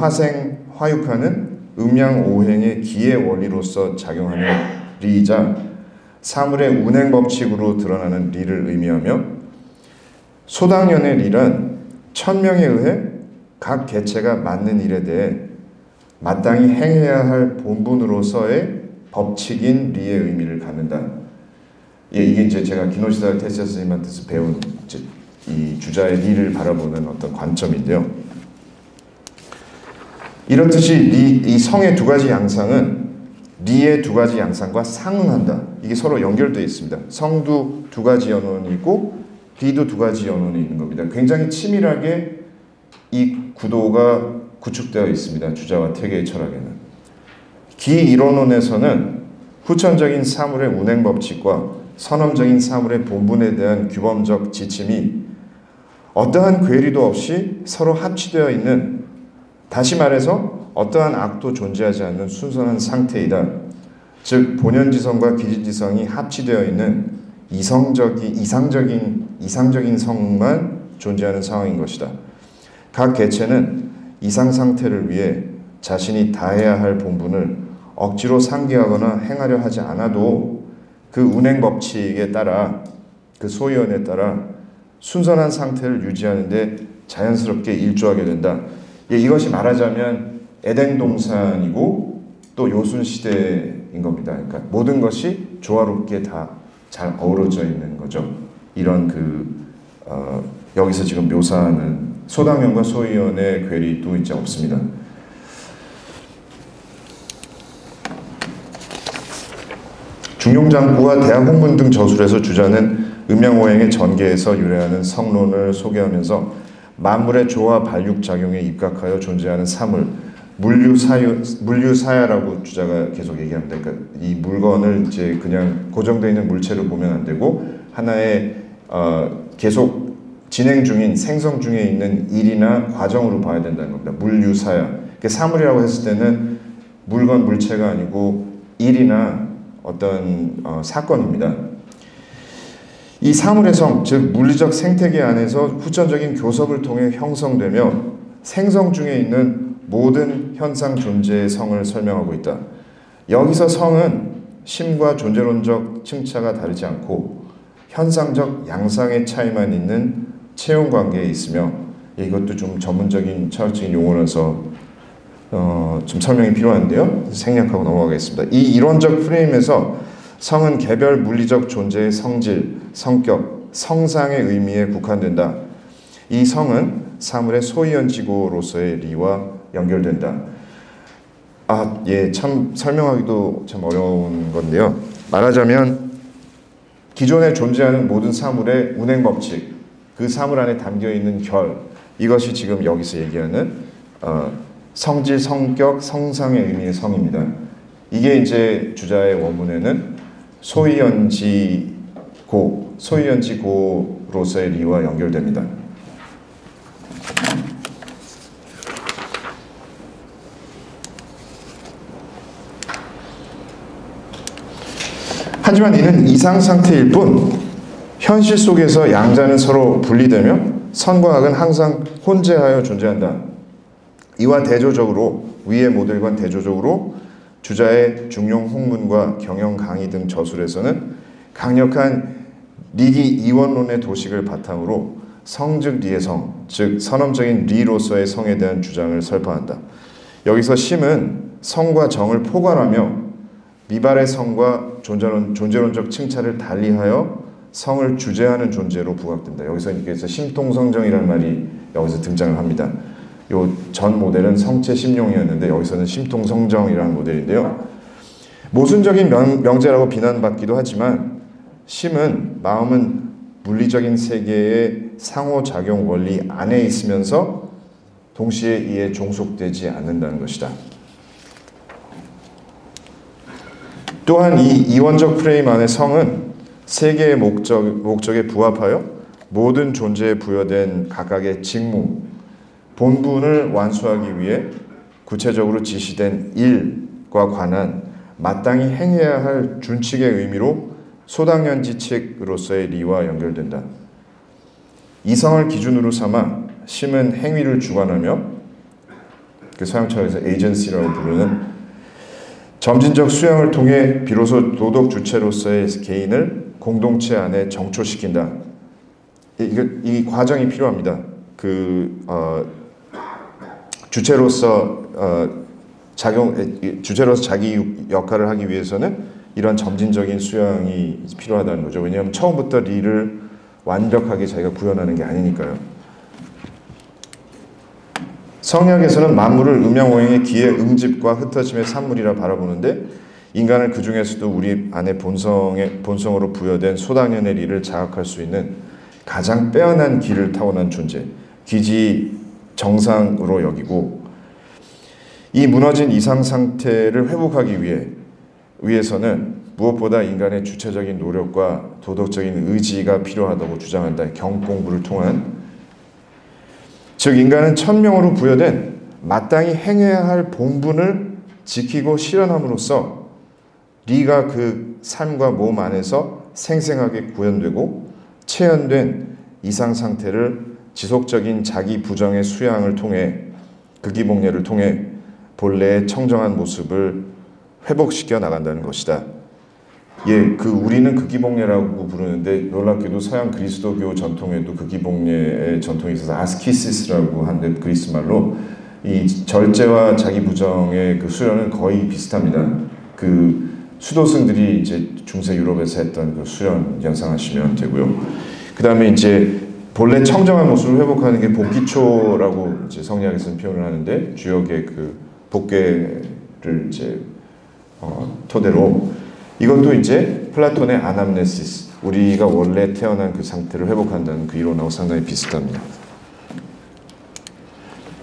화육하는 음양오행의 기의 원리로서 작용하는 리이자 사물의 운행 법칙으로 드러나는 리를 의미하며, 소당연의 리란 천명에 의해 각 개체가 맡는 일에 대해 마땅히 행해야 할 본분으로서의 법칙인 리의 의미를 갖는다. 예, 이게 이제 제가 기노시다 테스야 선생님한테서 배운 이제 이 주자의 리를 바라보는 어떤 관점인데요. 이렇듯이 이 성의 두 가지 양상은 리의 두 가지 양상과 상응한다. 이게 서로 연결되어 있습니다. 성도 두 가지 연원이 있고 리도 두 가지 연원이 있는 겁니다. 굉장히 치밀하게 이 구도가 구축되어 있습니다. 주자와 태계의 철학에는. 기 이론론에서는 후천적인 사물의 운행 법칙과 선험적인 사물의 본분에 대한 규범적 지침이 어떠한 괴리도 없이 서로 합치되어 있는, 다시 말해서 어떠한 악도 존재하지 않는 순수한 상태이다. 즉 본연지성과 기질지성이 합치되어 있는 이상적인 성만 존재하는 상황인 것이다. 각 개체는 이상 상태를 위해 자신이 다해야 할 본분을 억지로 상기하거나 행하려 하지 않아도 그 운행 법칙에 따라, 그 소위원에 따라 순선한 상태를 유지하는 데 자연스럽게 일조하게 된다. 이것이 말하자면 에덴 동산이고 또 요순 시대인 겁니다. 그러니까 모든 것이 조화롭게 다 잘 어우러져 있는 거죠. 이런 여기서 지금 묘사하는 소당면과 소위원의 괴리도 이제 없습니다. 중용장구와 대학 홍문 등 저술에서 주자는 음양오행의 전개에서 유래하는 성론을 소개하면서 만물의 조화 반륙작용에 입각하여 존재하는 사물, 물류사야라고 주자가 계속 얘기합니다. 그러니까 이 물건을 이제 그냥 고정되어 있는 물체로 보면 안 되고 하나의 계속 진행 중인, 생성 중에 있는 일이나 과정으로 봐야 된다는 겁니다. 물류사야. 그러니까 사물이라고 했을 때는 물건, 물체가 아니고 일이나 어떤 사건입니다. 이 사물의 성, 즉 물리적 생태계 안에서 후천적인 교섭을 통해 형성되며 생성 중에 있는 모든 현상 존재의 성을 설명하고 있다. 여기서 성은 심과 존재론적 층차가 다르지 않고 현상적 양상의 차이만 있는 체용 관계에 있으며, 이것도 좀 전문적인 철학적인 용어라서 좀 설명이 필요한데요. 생략하고 넘어가겠습니다. 이 이론적 프레임에서 성은 개별 물리적 존재의 성질, 성격, 성상의 의미에 국한된다. 이 성은 사물의 소위원지고로서의 리와 연결된다. 참 설명하기도 참 어려운 건데요. 말하자면 기존에 존재하는 모든 사물의 운행 법칙, 그 사물 안에 담겨있는 결, 이것이 지금 여기서 얘기하는 성질, 성격, 성상의 의미의 성입니다. 이게 이제 주자의 원문에는 소위연지고로서의 리와 연결됩니다. 하지만 이는 이상 상태일 뿐 현실 속에서 양자는 서로 분리되며 선과 악은 항상 혼재하여 존재한다. 이와 대조적으로 위의 모델과 대조적으로 주자의 중용 홍문과 경영 강의 등 저술에서는 강력한 리기 이원론의 도식을 바탕으로 성즉 리의 성, 즉 선험적인 리로서의 성에 대한 주장을 설파한다. 여기서 심은 성과 정을 포괄하며 미발의 성과 존재론적 층차를 달리하여 성을 주재하는 존재로 부각된다. 여기서 심통성정이라는 말이 여기서 등장을 합니다. 요 전 모델은 성체 심용이었는데 여기서는 심통성정이라는 모델인데요. 모순적인 명제라고 비난받기도 하지만 심은 마음은 물리적인 세계의 상호작용 원리 안에 있으면서 동시에 이에 종속되지 않는다는 것이다. 또한 이 이원적 프레임 안의 성은 세계의 목적에 부합하여 모든 존재에 부여된 각각의 직무, 본분을 완수하기 위해 구체적으로 지시된 일과 관한 마땅히 행해야 할 준칙의 의미로 소당연지칙으로서의 리와 연결된다. 이 성을 기준으로 삼아 심은 행위를 주관하며 그 서양철학에서 에이전시라고 부르는 점진적 수양을 통해 비로소 도덕 주체로서의 개인을 공동체 안에 정초시킨다. 이 과정이 필요합니다. 주체로서 자기 역할을 하기 위해서는 이런 점진적인 수양이 필요하다는 거죠. 왜냐하면 처음부터 리를 완벽하게 자기가 구현하는 게 아니니까요. 성리학에서는 만물을 음양오행의 기의 응집과 흩어짐의 산물이라 바라보는데 인간을 그 중에서도 우리 안의 본성으로 부여된 소당연의 리를 자각할 수 있는 가장 빼어난 기를 타고난 존재, 기지 정상으로 여기고 이 무너진 이상 상태를 회복하기 위해서는 무엇보다 인간의 주체적인 노력과 도덕적인 의지가 필요하다고 주장한다. 경공부를 통한, 즉 인간은 천명으로 부여된 마땅히 행해야 할 본분을 지키고 실현함으로써 리가 그 삶과 몸 안에서 생생하게 구현되고 체현된 이상 상태를 지속적인 자기 부정의 수양을 통해 극기복례를 통해 본래의 청정한 모습을 회복시켜 나간다는 것이다. 예, 우리는 극기복례라고 부르는데 놀랍게도 서양 그리스도교 전통에도 극기복례의 전통이 있어서 아스키시스라고 하는데 그리스 말로 이 절제와 자기 부정의 그 수련은 거의 비슷합니다. 그 수도승들이 이제 중세 유럽에서 했던 그 수련 연상하시면 되고요. 그 다음에 이제 본래 청정한 모습을 회복하는 게 복기초라고 이제 성리학에서는 표현을 하는데 주역의 그 복괴를 이제 토대로 이것도 이제 플라톤의 아남네시스, 우리가 원래 태어난 그 상태를 회복한다는 그 이론하고 상당히 비슷합니다.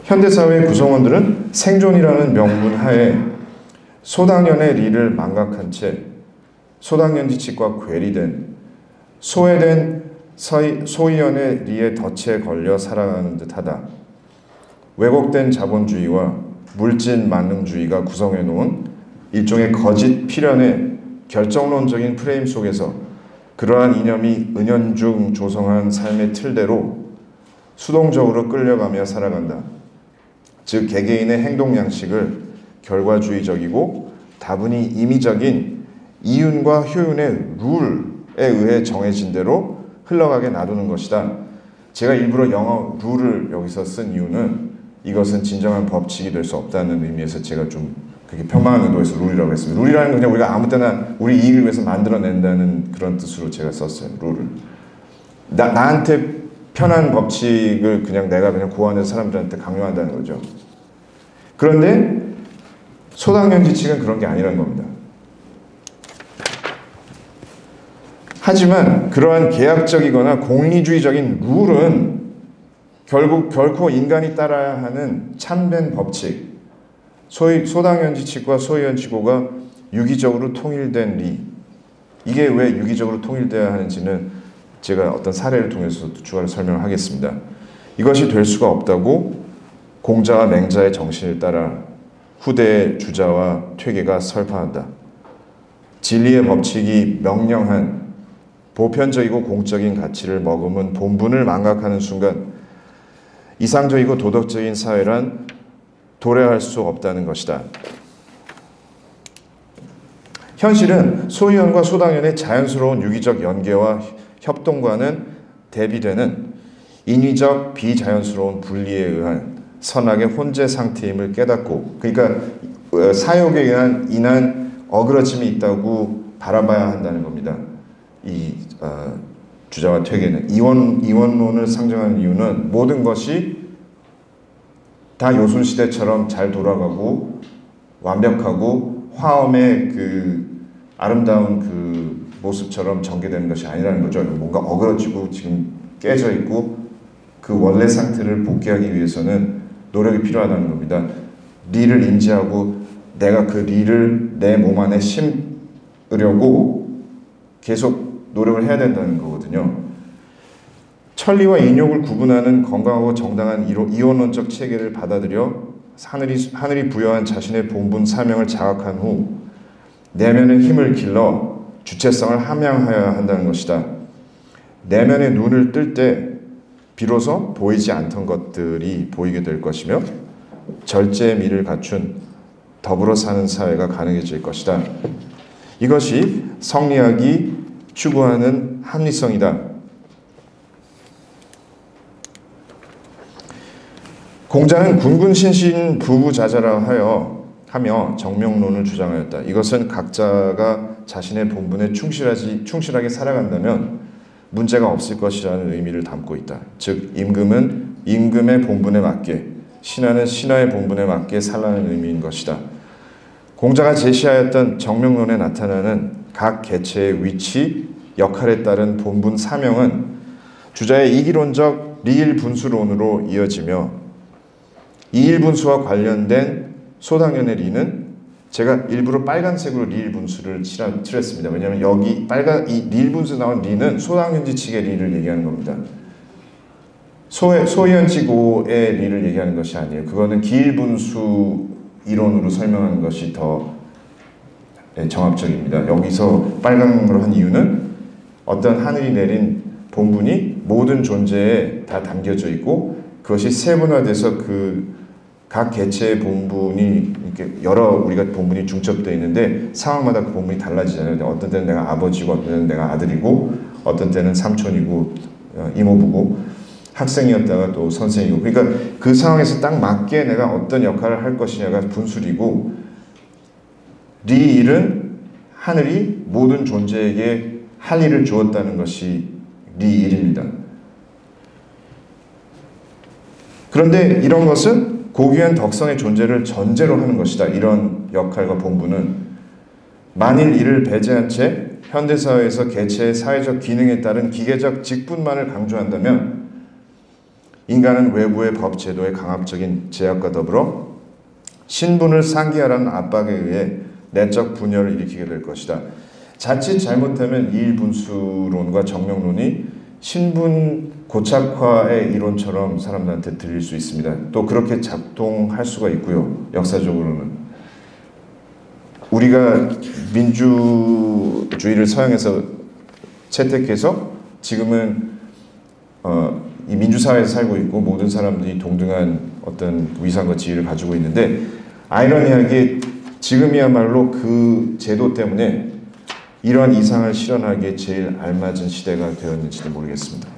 현대사회의 구성원들은 생존이라는 명분 하에 소당연의 리를 망각한 채 소당연지칙과 괴리된 소외된 소위원의 리에 덫에 걸려 살아가는 듯하다. 왜곡된 자본주의와 물질 만능주의가 구성해 놓은 일종의 거짓 필연의 결정론적인 프레임 속에서 그러한 이념이 은연중 조성한 삶의 틀대로 수동적으로 끌려가며 살아간다. 즉 개개인의 행동 양식을 결과주의적이고 다분히 임의적인 이윤과 효윤의 룰에 의해 정해진 대로 흘러가게 놔두는 것이다. 제가 일부러 영어 룰을 여기서 쓴 이유는 이것은 진정한 법칙이 될 수 없다는 의미에서 제가 좀 그게 편망한 의도에서 룰이라고 했습니다. 룰이라는 건 그냥 우리가 아무 때나 우리 이익을 위해서 만들어낸다는 그런 뜻으로 제가 썼어요. 룰을. 나한테 편한 법칙을 그냥 내가 그냥 고안해서 사람들한테 강요한다는 거죠. 그런데 소당연지칙은 그런 게 아니라는 겁니다. 하지만 그러한 계약적이거나 공리주의적인 룰은 결코 인간이 따라야 하는 참된 법칙, 소위 소당연지칙과 소위원지고가 유기적으로 통일된 리, 이게 왜 유기적으로 통일돼야 하는지는 제가 어떤 사례를 통해서 추가로 설명을 하겠습니다. 이것이 될 수가 없다고 공자와 맹자의 정신을 따라 후대의 주자와 퇴계가 설파한다. 진리의 법칙이 명령한 보편적이고 공적인 가치를 머금은 본분을 망각하는 순간 이상적이고 도덕적인 사회란 도래할 수 없다는 것이다. 현실은 소위원과 소당연의 자연스러운 유기적 연계와 협동과는 대비되는 인위적 비자연스러운 분리에 의한 선악의 혼재 상태임을 깨닫고, 그러니까 사욕에 인한 어그러짐이 있다고 바라봐야 한다는 겁니다. 이 주자와 퇴계는 이원론을 상정하는 이유는 모든 것이 다 요순시대처럼 잘 돌아가고 완벽하고 화엄의 그 아름다운 그 모습처럼 전개되는 것이 아니라는 거죠. 뭔가 어그러지고 지금 깨져 있고 그 원래 상태를 복귀하기 위해서는 노력이 필요하다는 겁니다. 리를 인지하고 내가 그 리를 내 몸 안에 심으려고 계속 노력을 해야 된다는 거거든요. 천리와 인욕을 구분하는 건강하고 정당한 이원론적 체계를 받아들여 하늘이 부여한 자신의 본분 사명을 자각한 후 내면의 힘을 길러 주체성을 함양하여야 한다는 것이다. 내면의 눈을 뜰 때 비로소 보이지 않던 것들이 보이게 될 것이며 절제의 미를 갖춘 더불어 사는 사회가 가능해질 것이다. 이것이 성리학이 추구하는 합리성이다. 공자는 군군신신 부부자자라 하며 정명론을 주장하였다. 이것은 각자가 자신의 본분에 충실하게 살아간다면 문제가 없을 것이라는 의미를 담고 있다. 즉 임금은 임금의 본분에 맞게, 신하는 신하의 본분에 맞게 살라는 의미인 것이다. 공자가 제시하였던 정명론에 나타나는 각 개체의 위치, 역할에 따른 본분 사명은 주자의 이기론적 리일분수론으로 이어지며 이일분수와 관련된 소당연의 리는 제가 일부러 빨간색으로 리일 분수를 칠했습니다. 왜냐하면 여기 이 리일 분수 나온 리는 소당연지 측의 리를 얘기하는 겁니다. 소현지고의 리를 얘기하는 것이 아니에요. 그거는 기일분수 이론으로 설명하는 것이 더 정합적입니다. 여기서 빨강으로 한 이유는 어떤 하늘이 내린 본분이 모든 존재에 다 담겨져 있고 그것이 세분화돼서 그 각 개체의 본분이 이렇게 여러 우리가 본분이 중첩되어 있는데 상황마다 그 본분이 달라지잖아요. 어떤 때는 내가 아버지고 어떤 때는 내가 아들이고 어떤 때는 삼촌이고 이모부고 학생이었다가 또 선생이고 그러니까 그 상황에서 딱 맞게 내가 어떤 역할을 할 것이냐가 분술이고 네 일은 하늘이 모든 존재에게 할 일을 주었다는 것이 네 일입니다. 그런데 이런 것은 고귀한 덕성의 존재를 전제로 하는 것이다. 이런 역할과 본분은 만일 이를 배제한 채 현대사회에서 개체의 사회적 기능에 따른 기계적 직분만을 강조한다면 인간은 외부의 법 제도의 강압적인 제약과 더불어 신분을 상기하라는 압박에 의해 내적 분열을 일으키게 될 것이다. 자칫 잘못하면 이일분수론과 정명론이 신분 고착화의 이론처럼 사람들한테 들릴 수 있습니다. 또 그렇게 작동할 수가 있고요. 역사적으로는. 우리가 민주주의를 서양에서 채택해서 지금은 이 민주사회에서 살고 있고 모든 사람들이 동등한 어떤 위상과 지위를 가지고 있는데 아이러니하게 지금이야말로 그 제도 때문에 이러한 이상을 실현하기에 제일 알맞은 시대가 되었는지도 모르겠습니다.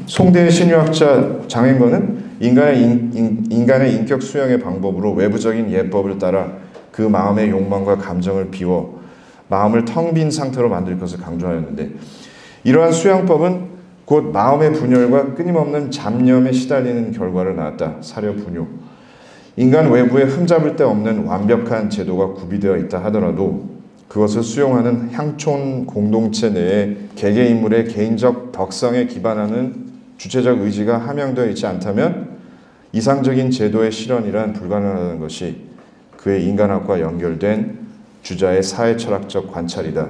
송대의 신유학자 장행거는 인간의 인격 수양의 방법으로 외부적인 예법을 따라 그 마음의 욕망과 감정을 비워 마음을 텅 빈 상태로 만들 것을 강조하였는데 이러한 수양법은 곧 마음의 분열과 끊임없는 잡념에 시달리는 결과를 낳았다. 사려 분요. 인간 외부에 흠잡을 데 없는 완벽한 제도가 구비되어 있다 하더라도 그것을 수용하는 향촌 공동체 내에 개개인물의 개인적 덕성에 기반하는 주체적 의지가 함양되어 있지 않다면 이상적인 제도의 실현이란 불가능하다는 것이 그의 인간학과 연결된 주자의 사회철학적 관찰이다.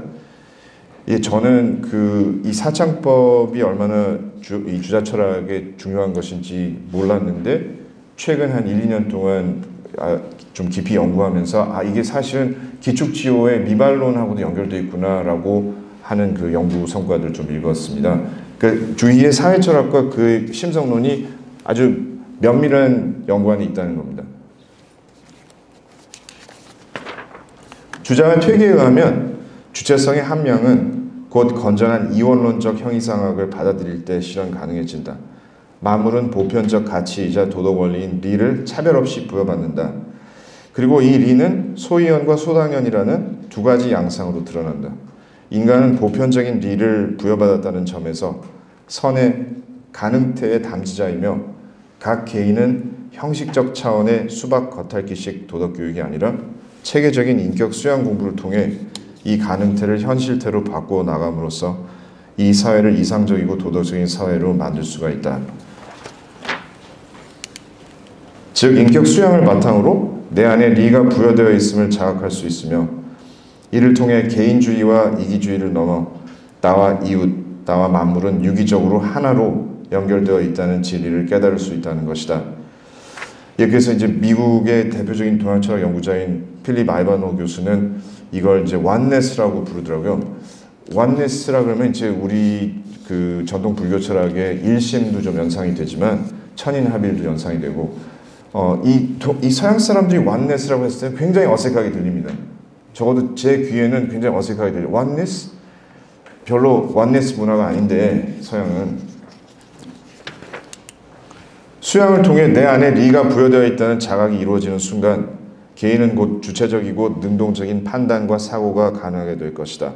저는 이 사창법이 얼마나 이 주자 철학에 중요한 것인지 몰랐는데 최근 한 1, 2년 동안 좀 깊이 연구하면서 이게 사실은 기축지호의 미발론하고도 연결되어 있구나라고 하는 그 연구 성과들을 좀 읽었습니다. 그 주위의 사회철학과 그 심성론이 아주 면밀한 연관이 있다는 겁니다. 주장의 퇴계에 의하면 주체성의 함량은 곧 건전한 이원론적 형이상학을 받아들일 때 실현 가능해진다. 만물은 보편적 가치이자 도덕 원리인 리를 차별 없이 부여받는다. 그리고 이 리는 소이연과 소당연이라는 두 가지 양상으로 드러난다. 인간은 보편적인 리를 부여받았다는 점에서 선의 가능태의 담지자이며 각 개인은 형식적 차원의 수박 겉핥기식 도덕교육이 아니라 체계적인 인격 수양 공부를 통해 이 가능태를 현실태로 바꾸어 나감으로써 이 사회를 이상적이고 도덕적인 사회로 만들 수가 있다. 즉 인격 수양을 바탕으로 내 안에 리가 부여되어 있음을 자각할 수 있으며 이를 통해 개인주의와 이기주의를 넘어 나와 이웃, 나와 만물은 유기적으로 하나로 연결되어 있다는 진리를 깨달을 수 있다는 것이다. 그래서 이제 미국의 대표적인 동양철학 연구자인 필립 아이바노 교수는 이걸 이제 원네스라고 부르더라고요. 원네스라 그러면 이제 우리 그 전통 불교 철학의 일심도 좀 연상이 되지만 천인합일도 연상이 되고 이 서양 사람들이 원네스라고 했을 때 굉장히 어색하게 들립니다. 적어도 제 귀에는 굉장히 어색하게 들려요. 원네스? 별로 원네스 문화가 아닌데 서양은 수양을 통해 내 안에 리가 부여되어 있다는 자각이 이루어지는 순간 개인은 곧 주체적이고 능동적인 판단과 사고가 가능하게 될 것이다.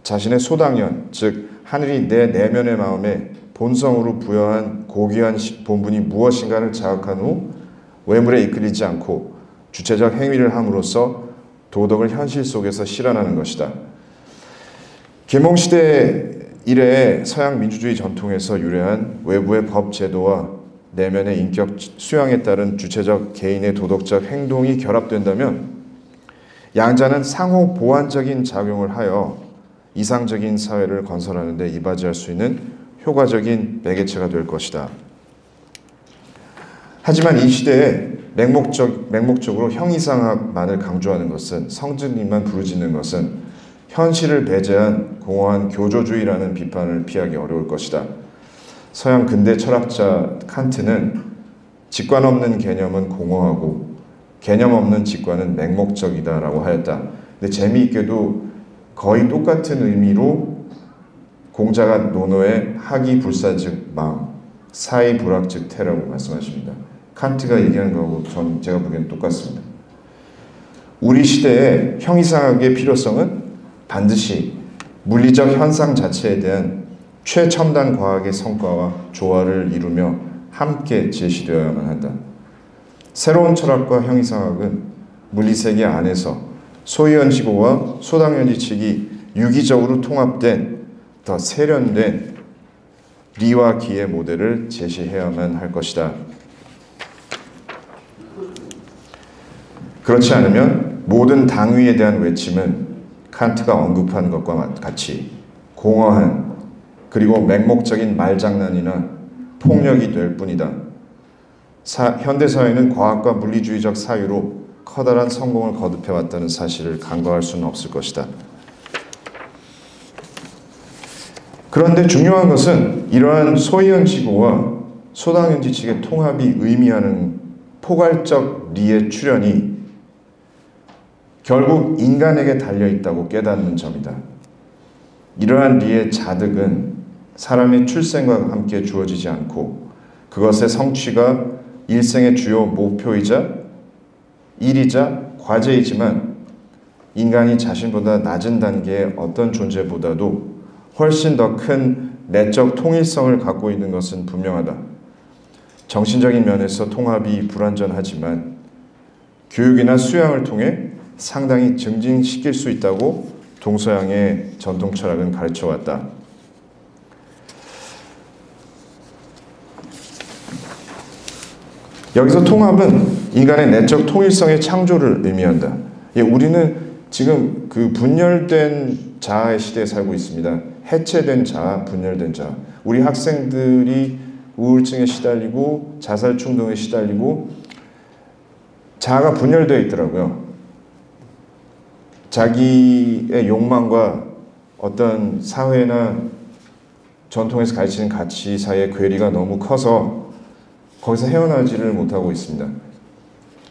자신의 소당연, 즉 하늘이 내 내면의 마음에 본성으로 부여한 고귀한 본분이 무엇인가를 자각한 후 외물에 이끌리지 않고 주체적 행위를 함으로써 도덕을 현실 속에서 실현하는 것이다. 계몽시대 이래 서양 민주주의 전통에서 유래한 외부의 법 제도와 내면의 인격 수양에 따른 주체적 개인의 도덕적 행동이 결합된다면 양자는 상호 보완적인 작용을 하여 이상적인 사회를 건설하는 데 이바지할 수 있는 효과적인 매개체가 될 것이다. 하지만 이 시대에 맹목적으로 형이상학만을 강조하는 것은, 성진리만 부르짖는 것은 현실을 배제한 공허한 교조주의라는 비판을 피하기 어려울 것이다. 서양 근대 철학자 칸트는 직관 없는 개념은 공허하고 개념 없는 직관은 맹목적이다라고 하였다. 근데 재미있게도 거의 똑같은 의미로 공자가 논어에 학이 불사즉 망, 사이 불학즉 태라고 말씀하십니다. 칸트가 얘기하는 거하고 제가 보기에는 똑같습니다. 우리 시대의 형이상학의 필요성은 반드시 물리적 현상 자체에 대한 최첨단 과학의 성과와 조화를 이루며 함께 제시되어야만 한다. 새로운 철학과 형이상학은 물리세계 안에서 소위원지고와 소당연지칙이 유기적으로 통합된 더 세련된 리와 기의 모델을 제시해야만 할 것이다. 그렇지 않으면 모든 당위에 대한 외침은 칸트가 언급한 것과 같이 공허한 그리고 맹목적인 말장난이나 폭력이 될 뿐이다. 현대사회는 과학과 물리주의적 사유로 커다란 성공을 거듭해왔다는 사실을 간과할 수는 없을 것이다. 그런데 중요한 것은 이러한 소위원지고와 소당연지칙의 통합이 의미하는 포괄적 리의 출현이 결국 인간에게 달려있다고 깨닫는 점이다. 이러한 리의 자득은 사람의 출생과 함께 주어지지 않고 그것의 성취가 일생의 주요 목표이자 일이자 과제이지만 인간이 자신보다 낮은 단계의 어떤 존재보다도 훨씬 더 큰 내적 통일성을 갖고 있는 것은 분명하다. 정신적인 면에서 통합이 불완전하지만 교육이나 수양을 통해 상당히 증진시킬 수 있다고 동서양의 전통 철학은 가르쳐왔다. 여기서 통합은 인간의 내적 통일성의 창조를 의미한다. 우리는 지금 그 분열된 자아의 시대에 살고 있습니다. 해체된 자아, 분열된 자아. 우리 학생들이 우울증에 시달리고 자살 충동에 시달리고 자아가 분열되어 있더라고요. 자기의 욕망과 어떤 사회나 전통에서 가르치는 가치 사이의 괴리가 너무 커서 거기서 헤어나지를 못하고 있습니다.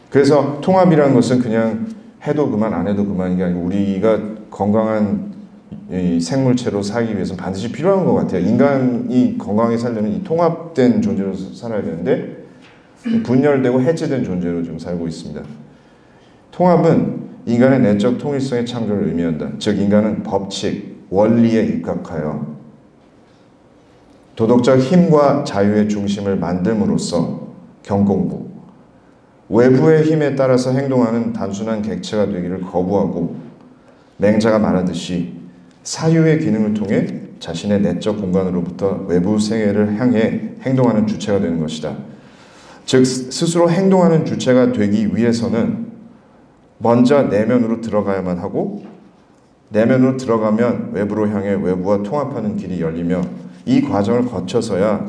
그래서 통합이라는 것은 그냥 해도 그만 안 해도 그만인 게 아니고 우리가 건강한 이 생물체로 살기 위해서는 반드시 필요한 것 같아요. 인간이 건강하게 살려면 이 통합된 존재로 살아야 되는데 분열되고 해체된 존재로 지금 살고 있습니다. 통합은 인간의 내적 통일성의 창조를 의미한다. 즉 인간은 법칙, 원리에 입각하여 도덕적 힘과 자유의 중심을 만듦으로써 경공부, 외부의 힘에 따라서 행동하는 단순한 객체가 되기를 거부하고 맹자가 말하듯이 사유의 기능을 통해 자신의 내적 공간으로부터 외부 세계를 향해 행동하는 주체가 되는 것이다. 즉 스스로 행동하는 주체가 되기 위해서는 먼저 내면으로 들어가야만 하고 내면으로 들어가면 외부로 향해 외부와 통합하는 길이 열리며 이 과정을 거쳐서야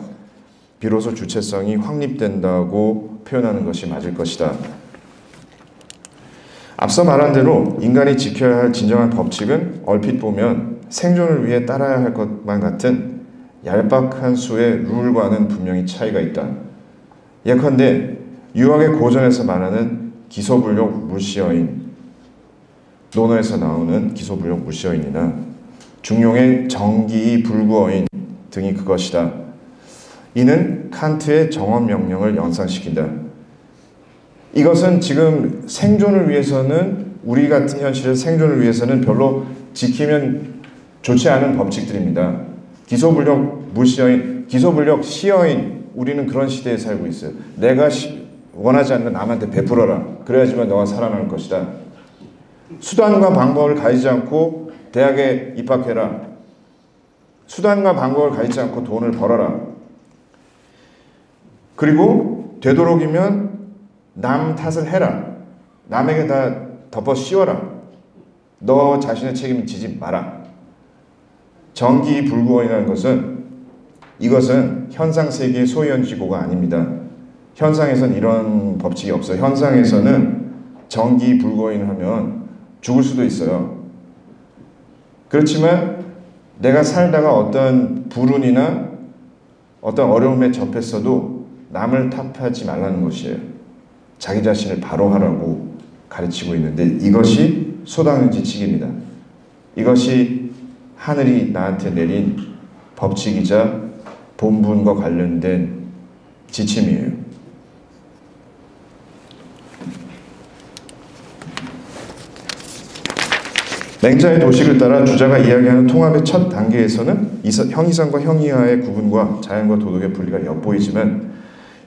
비로소 주체성이 확립된다고 표현하는 것이 맞을 것이다. 앞서 말한 대로 인간이 지켜야 할 진정한 법칙은 얼핏 보면 생존을 위해 따라야 할 것만 같은 얄팍한 수의 룰과는 분명히 차이가 있다. 예컨대 유학의 고전에서 말하는 기소불력 물시여인, 논어에서 나오는 기소불력 물시여인이나 중용의 정기이 불구어인 등이 그것이다. 이는 칸트의 정언명령을 연상시킨다. 이것은 지금 생존을 위해서는 우리 같은 현실의 생존을 위해서는 별로 지키면 좋지 않은 법칙들입니다. 기소불력 물시여인, 기소불력 시여인, 우리는 그런 시대에 살고 있어요. 내가 원하지 않는 남한테 베풀어라. 그래야지만 너가 살아날 것이다. 수단과 방법을 가리지 않고 대학에 입학해라. 수단과 방법을 가리지 않고 돈을 벌어라. 그리고 되도록이면 남 탓을 해라. 남에게 다 덮어 씌워라. 너 자신의 책임을 지지 마라. 정기불구원이라는 것은 이것은 현상세계의 소현지고가 아닙니다. 현상에선 이런 법칙이 없어요. 현상에서는 정기불구원을 하면 죽을 수도 있어요. 그렇지만 내가 살다가 어떤 불운이나 어떤 어려움에 접했어도 남을 탓하지 말라는 것이에요. 자기 자신을 바로 하라고 가르치고 있는데 이것이 소당지칙입니다. 이것이 하늘이 나한테 내린 법칙이자 본분과 관련된 지침이에요. 맹자의 도식을 따라 주자가 이야기하는 통합의 첫 단계에서는 형이상과 형이하의 구분과 자연과 도덕의 분리가 엿보이지만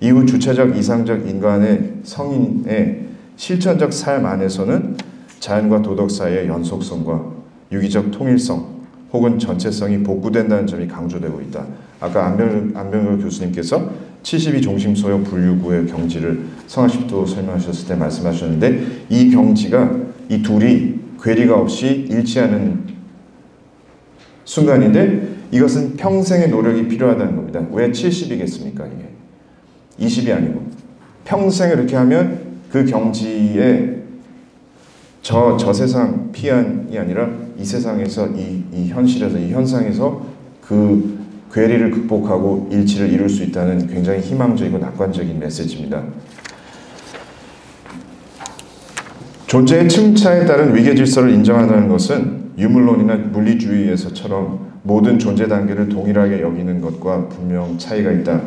이후 주체적 이상적 인간의 성인의 실천적 삶 안에서는 자연과 도덕 사이의 연속성과 유기적 통일성 혹은 전체성이 복구된다는 점이 강조되고 있다. 아까 안병걸 교수님께서 72 중심소형 분류구의 경지를 성하십도 설명하셨을 때 말씀하셨는데 이 경지가 이 둘이 괴리가 없이 일치하는 순간인데 이것은 평생의 노력이 필요하다는 겁니다. 왜 70이겠습니까? 이게 20이 아니고 평생 이렇게 하면 그 경지에 저 세상 피안이 아니라 이 세상에서 이 현실에서 이 현상에서 그 괴리를 극복하고 일치를 이룰 수 있다는 굉장히 희망적이고 낙관적인 메시지입니다. 존재의 층차에 따른 위계 질서를 인정한다는 것은 유물론이나 물리주의에서처럼 모든 존재 단계를 동일하게 여기는 것과 분명 차이가 있다.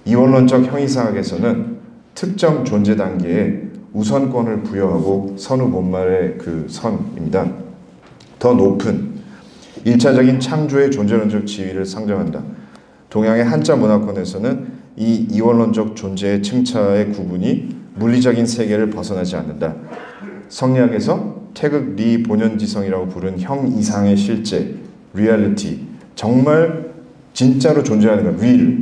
이원론적 형이상학에서는 특정 존재 단계에 우선권을 부여하고 선후 본말의 그 선입니다. 더 높은 1차적인 창조의 존재론적 지위를 상정한다. 동양의 한자 문화권에서는 이 이원론적 존재의 층차의 구분이 물리적인 세계를 벗어나지 않는다. 성리학에서 태극 리 본연지성이라고 부른 형 이상의 실제, 리얼리티, 정말 진짜로 존재하는 것, real.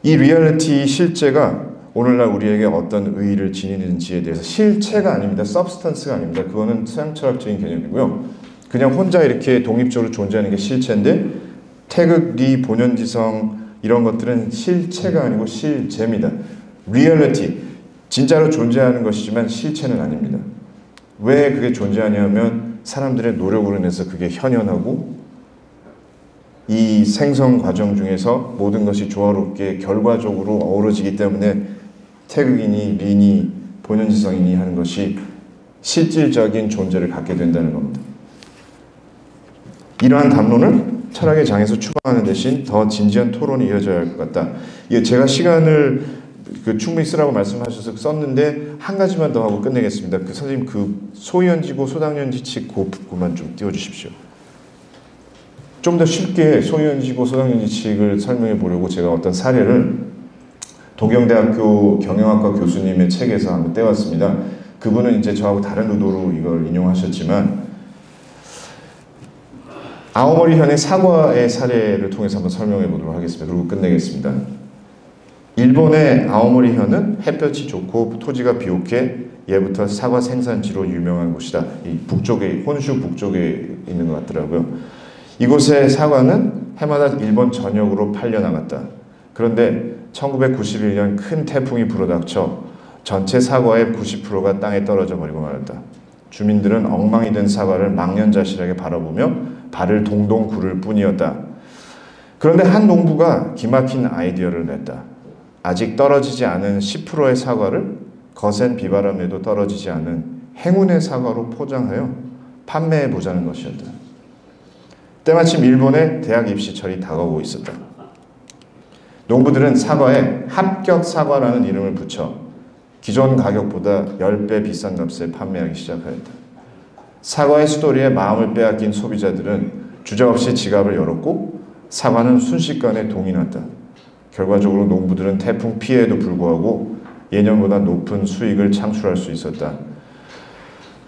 이 리얼리티 실제가 오늘날 우리에게 어떤 의의를 지니는지에 대해서 실체가 아닙니다. substance가 아닙니다. 그거는 서양 철학적인 개념이고요. 그냥 혼자 이렇게 독립적으로 존재하는 게 실체인데 태극 리 본연지성 이런 것들은 실체가 아니고 실제입니다. 리얼리티, 진짜로 존재하는 것이지만 실체는 아닙니다. 왜 그게 존재하냐면 사람들의 노력으로 인해서 그게 현현하고 이 생성 과정 중에서 모든 것이 조화롭게 결과적으로 어우러지기 때문에 태극이니 리니 본연지성이니 하는 것이 실질적인 존재를 갖게 된다는 겁니다. 이러한 담론을 철학의 장에서 추구하는 대신 더 진지한 토론이 이어져야 할 것 같다. 제가 시간을 충분히 쓰라고 말씀하셔서 썼는데 한 가지만 더 하고 끝내겠습니다. 선생님 소현지고 소당연지칙 그만 좀 띄워주십시오. 좀 더 쉽게 소현지고 소당연지칙을 설명해 보려고 제가 어떤 사례를 동경대학교 경영학과 교수님의 책에서 한번 떼왔습니다. 그분은 이제 저하고 다른 의도로 이걸 인용하셨지만 아오모리 현의 사과의 사례를 통해서 한번 설명해 보도록 하겠습니다. 그리고 끝내겠습니다. 일본의 아오모리 현은 햇볕이 좋고 토지가 비옥해 예부터 사과 생산지로 유명한 곳이다. 이 북쪽에, 혼슈 북쪽에 있는 것 같더라고요. 이곳의 사과는 해마다 일본 전역으로 팔려나갔다. 그런데 1991년 큰 태풍이 불어닥쳐 전체 사과의 90%가 땅에 떨어져 버리고 말았다. 주민들은 엉망이 된 사과를 망연자실하게 바라보며 발을 동동 구를 뿐이었다. 그런데 한 농부가 기막힌 아이디어를 냈다. 아직 떨어지지 않은 10%의 사과를 거센 비바람에도 떨어지지 않은 행운의 사과로 포장하여 판매해보자는 것이었다. 때마침 일본의 대학 입시철이 다가오고 있었다. 농부들은 사과에 합격 사과라는 이름을 붙여 기존 가격보다 10배 비싼 값에 판매하기 시작하였다. 사과의 수도리에 마음을 빼앗긴 소비자들은 주저없이 지갑을 열었고 사과는 순식간에 동이 났다. 결과적으로 농부들은 태풍 피해에도 불구하고 예년보다 높은 수익을 창출할 수 있었다.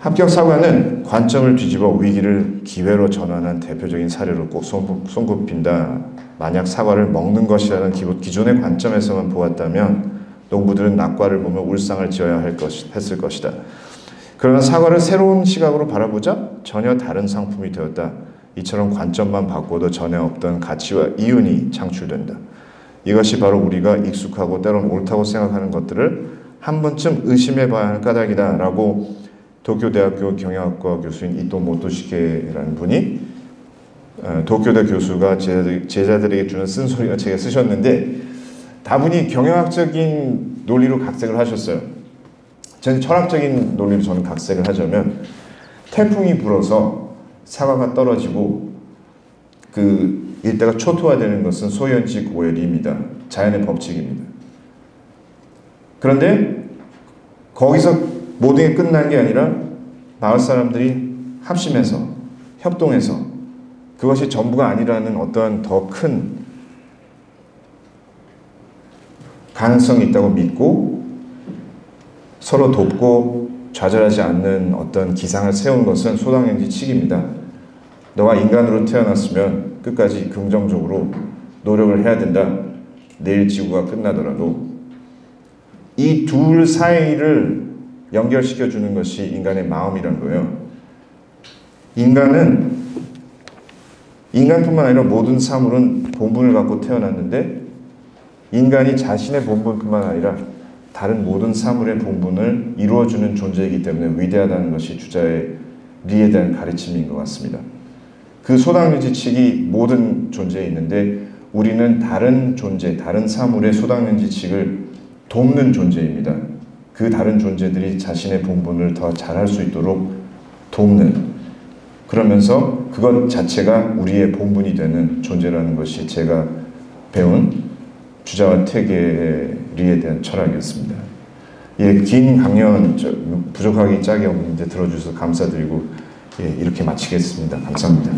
합격 사과는 관점을 뒤집어 위기를 기회로 전환한 대표적인 사례로 꼭 손꼽힌다. 만약 사과를 먹는 것이라는 기존의 관점에서만 보았다면 농부들은 낙과를 보며 울상을 지어야 했을 것이다. 그러나 사과를 새로운 시각으로 바라보자 전혀 다른 상품이 되었다. 이처럼 관점만 바꿔도 전에 없던 가치와 이윤이 창출된다. 이것이 바로 우리가 익숙하고 때론 옳다고 생각하는 것들을 한 번쯤 의심해 봐야 하는 까닭이다 라고 도쿄대학교 경영학과 교수인 이토 모토시케라는 분이 도쿄대 교수가 제자들에게 주는 쓴소리가 책에 쓰셨는데, 다분히 경영학적인 논리로 각색을 하셨어요. 저는 철학적인 논리로 저는 각색을 하자면, 태풍이 불어서 사과가 떨어지고 그 일대가 초토화되는 것은 소현지 고열입니다. 자연의 법칙입니다. 그런데 거기서 모든 게 끝난 게 아니라 마을 사람들이 합심해서 협동해서 그것이 전부가 아니라는 어떠한 더 큰 가능성이 있다고 믿고 서로 돕고 좌절하지 않는 어떤 기상을 세운 것은 소당연지 칙입니다. 너가 인간으로 태어났으면 끝까지 긍정적으로 노력을 해야 된다. 내일 지구가 끝나더라도 이 둘 사이를 연결시켜 주는 것이 인간의 마음이란 거예요. 인간뿐만 아니라 모든 사물은 본분을 갖고 태어났는데, 인간이 자신의 본분뿐만 아니라 다른 모든 사물의 본분을 이루어주는 존재이기 때문에 위대하다는 것이 주자의 리에 대한 가르침인 것 같습니다. 그 소당연지칙이 모든 존재에 있는데 우리는 다른 존재, 다른 사물의 소당연지칙을 돕는 존재입니다. 그 다른 존재들이 자신의 본분을 더 잘할 수 있도록 돕는, 그러면서 그것 자체가 우리의 본분이 되는 존재라는 것이 제가 배운 주자와 퇴계의 리에 대한 철학이었습니다. 예, 긴 강연 부족하기 짝이 없는데 들어주셔서 감사드리고, 예, 이렇게 마치겠습니다. 감사합니다.